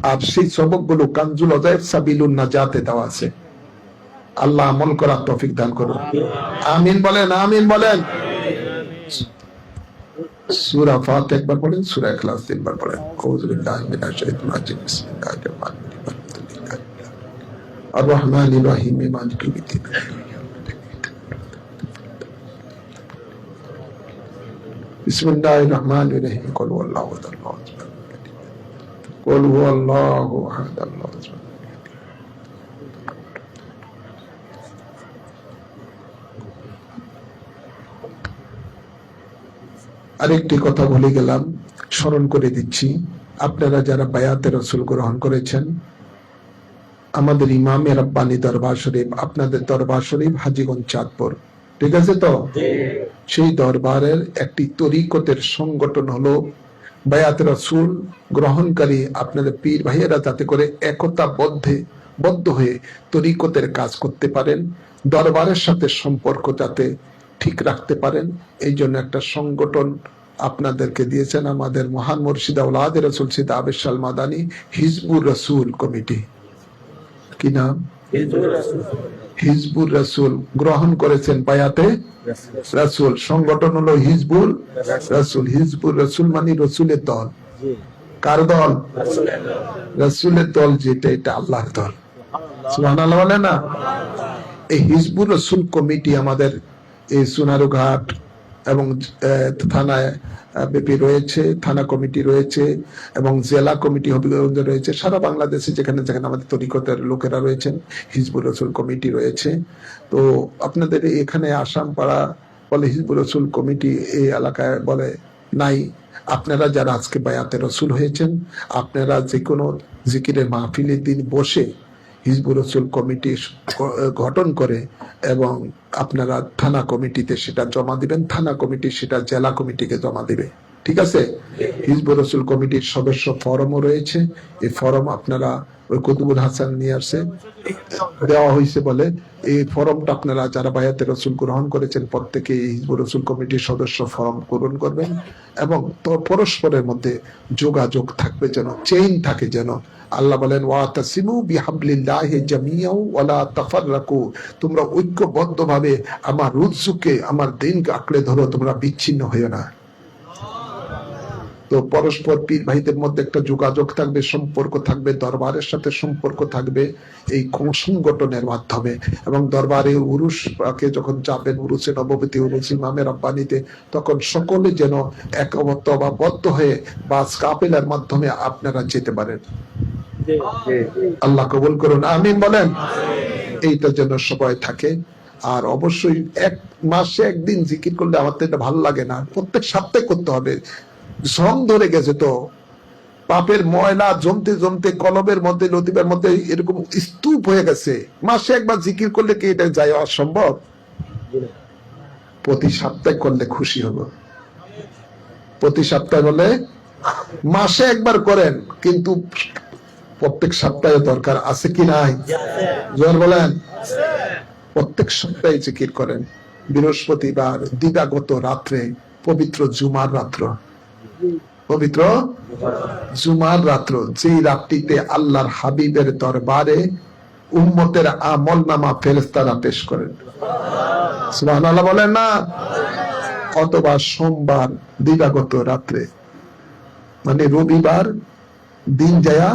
আর সেই সবক গুলো কানজুল আযায়েব সাবিলুন নাজাতে দেওয়া আছে। আল্লাহ আমল করার তৌফিক দান করুন। আমিন বলেন, আমিন বলেন। সূরা ফাতিহা একবার পড়েন, সূরা ইখলাস তিনবার পড়েন। আউযু বিল্লাহি মিনাশ শাইতানির রাজিম, বিসমিল্লাহির রহমানির রহিম, আর রহমানির রহিম, মালিকিল ইয়উমিদ্দিন। বিসমিল্লাহির রহমানির রহিম, কুল হুয়াল্লাহু আহাদ, আল্লাহু সামাদ, কুল হুয়াল্লাহু আহাদ, আল্লাহু সামাদ। আরেকটি কথা ভুলে গেলাম, স্মরণ করে দিচ্ছি। আপনারা যারা বায়াতে রাসূল গ্রহণ করেছেন, আমাদের ইমামে রাব্বানী দরবার শরীফ, আপনাদের দরবার শরীফ হাজীগঞ্জ চাঁদপুর, ঠিক আছে তো? সেই দরবারের একটি তরিকতের সংগঠন হলো বায়াতে রাসূল গ্রহণকারী আপনাদের পীর ভাইয়েরা, যাতে করে একতা বদ্ধ হয়ে তরিকতের কাজ করতে পারেন, দরবারের সাথে সম্পর্ক যাতে ঠিক রাখতে পারেন, এই জন্য একটা সংগঠন আপনাদেরকে দিয়েছেন আমাদের মহান মুর্শিদ আওলাদ রাসূল সৈয়দ আবেদ শাহ মাদানী হিজবুর রাসূল কমিটি। কি নাম? হিজবুর রাসূল গ্রহণ করেছেন বায়াতে রাসূল। সংগঠন হলো হিজবুর রাসূল। হিজবুর রাসূল মানে রাসূলের দল। কার দল? রাসূলের দল, যেটা এটা আল্লাহর দল। সুবহানাল্লাহ বলে না? এই হিজবুর রাসূল কমিটি আমাদের এই সোনারুঘাট এবং থানায় বিপি রয়েছে, থানা কমিটি রয়েছে এবং জেলা কমিটি হবিগঞ্জ রয়েছে। সারা বাংলাদেশে যেখানে যেখানে আমাদের তরিকতের লোকেরা রয়েছেন, হিজবুর রাসূল কমিটি রয়েছে। তো আপনাদের এখানে আসাম পাড়া বলে হিজবুর রাসূল কমিটি, এই এলাকায় বলে নাই। আপনারা যারা আজকে বায়াতে রাসূল হয়েছেন, আপনারা যে কোনো জিকিরের মাহফিলের দিন বসে হিজবুর রাসূল কমিটি গঠন করে এবং আপনারা থানা কমিটিতে সেটা জমা দিবেন, থানা কমিটি সেটা জেলা কমিটিকে জমা দিবে, ঠিক আছে? হিজবুর রাসূল কমিটির সদস্য ফরমও রয়েছে। এই ফরম আপনারা ওই কুতুবুল হাসান নিয়ে আসছে, দেওয়া হয়েছে বলে এই ফরমটা আপনারা যারা বায়াতে রাসূল গ্রহণ করেছেন প্রত্যেকে হিজবুর রাসূল কমিটির সদস্য ফরম পূরণ করবেন এবং পরস্পরের মধ্যে যোগাযোগ থাকবে, যেন চেইন থাকে। যেন আল্লাহ বলেন ওয়াতাসিমু বিহাবলিল্লাহি জামিআন ওয়ালা তাফাররাকু, তোমরা ঐক্যবদ্ধভাবে আমার রুজুকে, আমার দ্বীনকে আঁকড়ে ধরো, তোমরা বিচ্ছিন্ন হইও না। তো পরস্পর পীর ভাইদের মধ্যে একটা যোগাযোগ থাকবে, সম্পর্ক থাকবে, দরবারের সাথে সম্পর্ক থাকবে এই সংগঠনের মাধ্যমে। এবং দরবারে উরুসকে যখন যাবেন, উরুসে নববতী, উরুস ইমামে রাব্বানীতে, তখন সকলে যেন একমত বা বদ্ধ হয়ে বাস কাফেলার মাধ্যমে আপনারা যেতে পারেন। আল্লাহ কবুল করুন, আমিন বলেন। এইটা যেন সবাই থাকে। আর অবশ্যই এক মাসে একদিন জিকির করলে আমার তো এটা ভালো লাগে না, প্রত্যেক সপ্তাহে করতে হবে। জং ধরে গেছে তো, পাপের ময়লা জমতে জমতে কলবের মধ্যে, লতিফের মধ্যে এরকম স্তূপ হয়ে গেছে। মাসে একবার জিকির করলে কি এটা যায় অসম্ভব? প্রতি সপ্তাহে করলে খুশি হব। প্রতি সপ্তাহে বলে মাসে একবার করেন, কিন্তু প্রত্যেক সপ্তাহে দরকার আছে কি নাই? জোর বলেন। প্রত্যেক সপ্তাহে জিকির করেন। বৃহস্পতিবার দিবাগত রাত্রে, পবিত্র জুমার রাত্র, পবিত্র জুমার রাত্র, যেই রাত্রিতে আল্লাহর হাবিবের দরবারে উম্মতের আমলনামা ফেরেশতারা পেশ করেন। সুবহানাল্লাহ বলেন না? অথবা সোমবার দিবাগত রাত্রে, মানে রবিবার দিন যায়া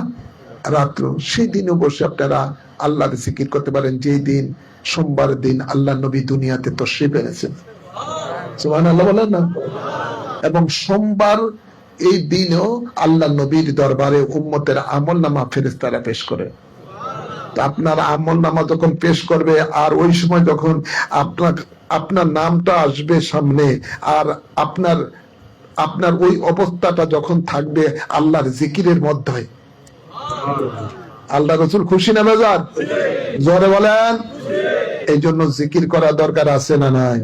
রাত্র, সেই দিনও বসে আপনারা আল্লাহর জিকির করতে পারেন, যেই দিন সোমবার দিন আল্লাহ নবী দুনিয়াতে তাশরীফ এনেছেন। সুবহানাল্লাহ বলেন না? এবং সোমবার এই দিনও আল্লাহ নবীর দরবারে উম্মতের আমলনামা ফেরেশতারা পেশ করে। আপনার আমলনামা যখন পেশ করবে, আর ওই সময় যখন আপনার আপনার নামটা আসবে সামনে, আর আপনার আপনার ওই অবস্থাটা যখন থাকবে আল্লাহর জিকিরের মধ্যে, আল্লাহ রসুল খুশি না বেজার? জোরে বলেন। এই জন্য জিকির করা দরকার আছে না নাই?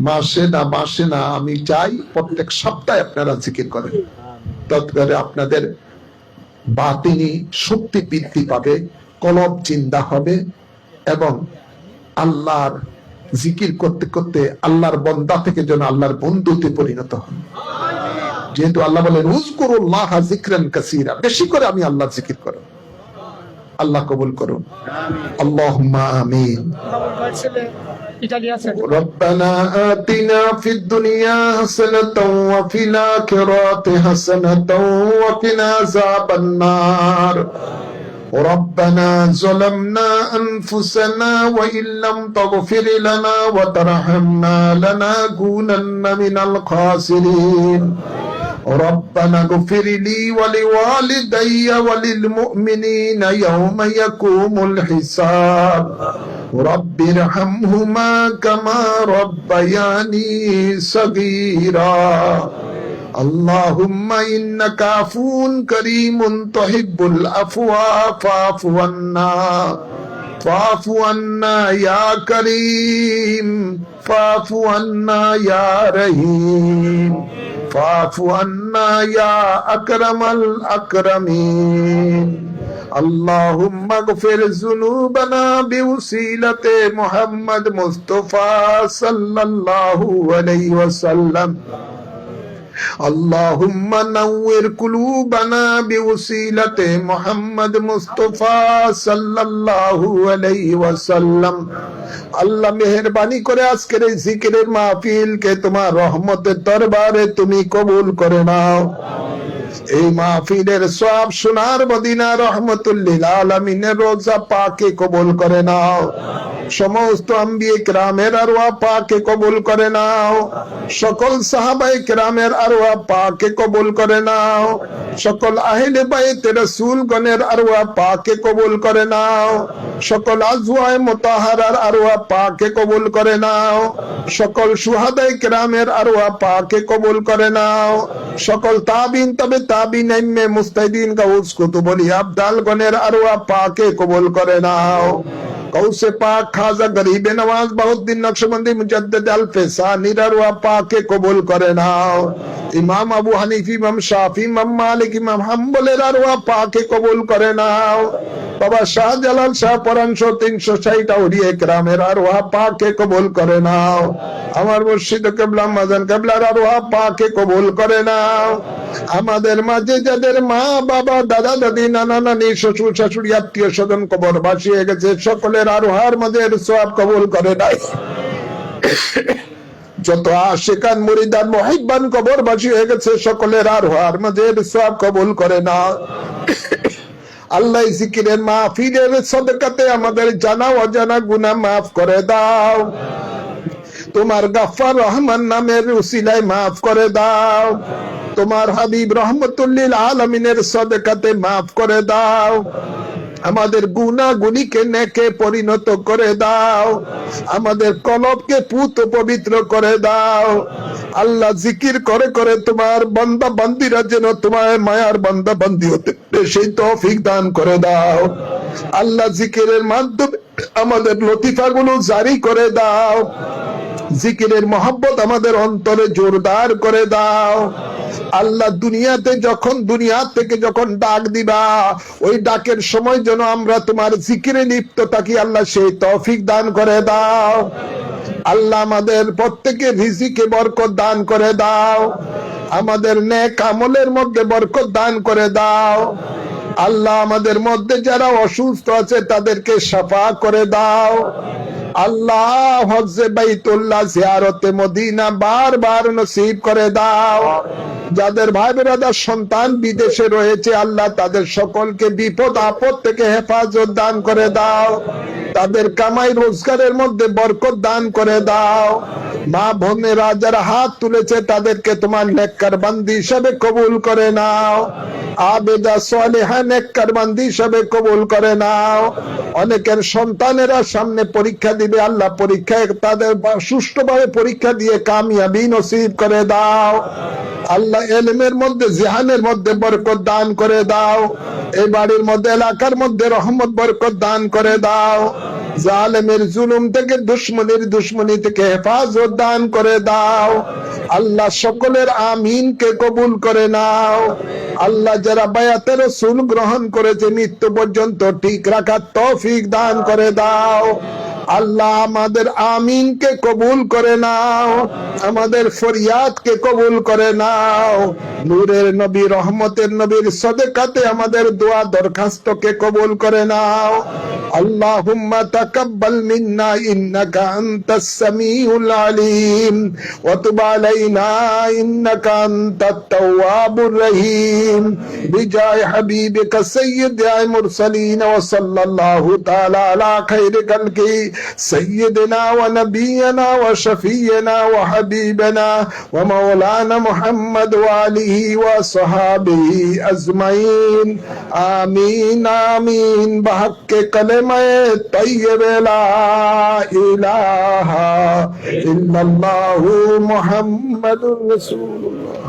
মাসে না আমি চাই প্রত্যেক সপ্তাহে আপনারা জিকির করেন, তৎপরে আপনাদের বাতিনি শক্তি বৃদ্ধি পাবে, কলব জিন্দা হবে, এবং আল্লাহর জিকির করতে করতে আল্লাহর বন্দা থেকে যেন আল্লাহর বন্ধুতে পরিণত হন। যেহেতু আল্লাহ বলেন উযকুরুল্লাহ যিকরান কাসীরা, বেশি করে আমি আল্লাহর জিকির করো। আল্লাহ কবুল করুন, আল্লাহুম্মা আমিন। রব্বানা আতিনা ফিদ দুনিয়া হাসানাতাও ওয়া ফিল আখিরাতি হাসানাতাও ওয়া কিনা আযাবান নার। ربنا ظلمنا أنفسنا وإن لم تغفر لنا وترحمنا لنكونن من الخاسرين ربنا اغفر لي ولوالدي وللمؤمنين يوم يقوم الحساب رب ارحمهما كما ربياني صغيرا اللهم إنك عفو كريم تحب العفو فاعف عنا يا كريم فاعف عنا يا رحيم فاعف عنا يا أكرم الأكرمين اللهم اغفر ذنوبنا بوسيلة محمد مصطفى صلى الله عليه وسلم اللهم نور قلوبنا بوسيلة محمد مصطفى صلى الله عليه وسلم আল্লাহ মেহেরবানি করে আজকের এই জিকিরের মাহফিলকে তোমার রহমতের দরবারে তুমি কবুল করে নাও। এই মাহফিলের সওয়াব সোনার মদিনা রহমতুল লিল আলামিনের রোজা পাকে কবুল করে নাও। সমস্ত আম্বিয়ে কেরামের আরওয়াহ পাকে কবুল করে নাও। সকল সাহাবায়ে কেরামের আরওয়াহ পাকে কবুল করে নাও। সকল আহলে বাইতে রাসূলগণের আরওয়াহ পাকে কবুল করে নাও। সকল আজওয়ায়ে মুতাহহারার আরওয়াহ পাকে কবুল করে নাও। সকল শুহাদায়ে কেরামের আরওয়াহ পাকে কবুল করে নাও। সকল তাবিন তবে তাবিন ইমাম মুস্তাহিদিন গাউস কুতুবুল আবদাল গণের আরওয়াহ পাকে কবুল করে নাও। গৌসে পাক খাজা গরিবে নওয়াজ বহুদ্দিন নকশবন্দি মুজাদ্দিদ আলফে সানির আরওয়াহ পাকে কবুল করে নাও। ইমাম আবু হানিফা, ইমাম শাফি, ইমাম মালিক, ইমাম হাম্বলের আরওয়াহ পাকে কবুল করে নাও। বাবা শাহজালাল শাহ পরান 360 আউলিয়া কেরামের আরওয়াহ পাকে কবুল করে নাও। আমার মুর্শিদ কিবলা মাজান কিবলার আরওয়াহ পাকে কবুল করে নাও। আমাদের মাঝে যাদের মা বাবা দাদা দাদি নানা নানি শ্বশুর শাশুড়ি আত্মীয় স্বজন কবরবাসী হয়ে গেছে সকলের আরওয়াহর মাঝে সওয়াব কবুল করে নাও। যত আশিকান মুরিদান মুহিব্বান কবরবাসী হয়ে গেছে সকলের আরওয়াহর মাঝে সওয়াব কবুল করে নাও। আল্লাহ জিকিরের মাহফিলের সদকাতে আমাদের জানা অজানা গুনাহ মাফ করে দাও। তোমার গাফফার রহমান নামের উসিলায় মাফ করে দাও। তোমার হাবিব রহমতুল লিল আলামিনের সদকাতে মাফ করে দাও। আমাদের গুনাহগুলিকে নেকে পরিণত করে দাও। আমাদের কলবকে পুত পবিত্র করে দাও। আল্লাহ জিকির করে করে তোমার বান্দা বান্দিরা যেন তোমার মায়ার বান্দা বান্দি হতে সেই তৌফিক দান করে দাও। আল্লাহ জিকিরের মাধ্যমে আমাদের লতিফাগুলো জারি করে দাও। জিকিরের মহব্বত আমাদের অন্তরে জোরদার করে দাও। আল্লাহ দুনিয়াতে যখন দুনিয়া থেকে যখন ডাক দিবা ওই ডাকের সময় যেন আমরা তোমার জিকিরে লিপ্ত থাকি আল্লাহ সেই তৌফিক দান করে দাও। আল্লাহ আমাদের প্রত্যেকের রিজিকে বরকত দান করে দাও। আমাদের নেক আমলের মধ্যে বরকত দান করে দাও। আল্লাহ আমাদের মধ্যে যারা অসুস্থ আছে তাদেরকে শাফা করে দাও। আল্লাহ হজ্জে বাইতুল্লাহ জিয়ারতে মদিনা বারবার নসিব করে দাও। যাদের ভাই বেরাদার সন্তান বিদেশে রয়েছে আল্লাহ তাদের সকলকে বিপদ আপদ থেকে হেফাজত দান করে দাও। তাদের কামাই রোজগারের মধ্যে বরকত দান করে দাও। মা বোনেরা যারা হাত তুলেছে তাদেরকে তোমার নেককার বান্দি হিসেবে কবুল করে নাও, আবেদা সালেহা নেককার বান্দি হিসেবে কবুল করে নাও। অনেকের সন্তানেরা সামনে পরীক্ষা দিবে, আল্লাহ পরীক্ষায় তাদের সুষ্ঠুভাবে পরীক্ষা দিয়ে কামিয়াবি নসিব করে দাও। আল্লাহ ইলমের মধ্যে জিহানের মধ্যে বরকত দান করে দাও। এই বাড়ির মধ্যে এলাকার মধ্যে রহমত বরকত দান করে দাও। জালেমের জুলুম থেকে দুশ্মনী থেকে হেফাজত দান করে দাও। আল্লাহ সকলের আমিন কে কবুল করে নাও। আল্লাহ যারা বায়াতে রাসূল গ্রহণ করেছে মৃত্যু পর্যন্ত ঠিক রাখার তৌফিক দান করে দাও। আল্লাহ আমাদের আমিন কে কবুল করে নাও, আমাদের ফরিয়াদ কে কবুল করে নাও। নূরের নবী রহমতের নবীর সদকাতে আমাদের দোয়া দরখাস্ত কে কবুল করে নাও। আল্লাহুম্মা তাকাব্বাল মিন্না ইন্নাকা আনতাস সামিউল আলিম ওয়া তুব আলাইনা ইন্নাকা আনতাত তাওয়াবুর রহিম বিজায় হাবিবিকা সাইয়্যিদিল মুরসালিন ওয়া সাল্লাল্লাহু তাআলা আলা খায়রি খালকি سيدنا ونبينا وشفينا وحبيبنا ومولانا محمد وآله وصحابه أجمعين آمين آمين بحق كلمة طيبة لا إله إلا الله محمد رسول الله.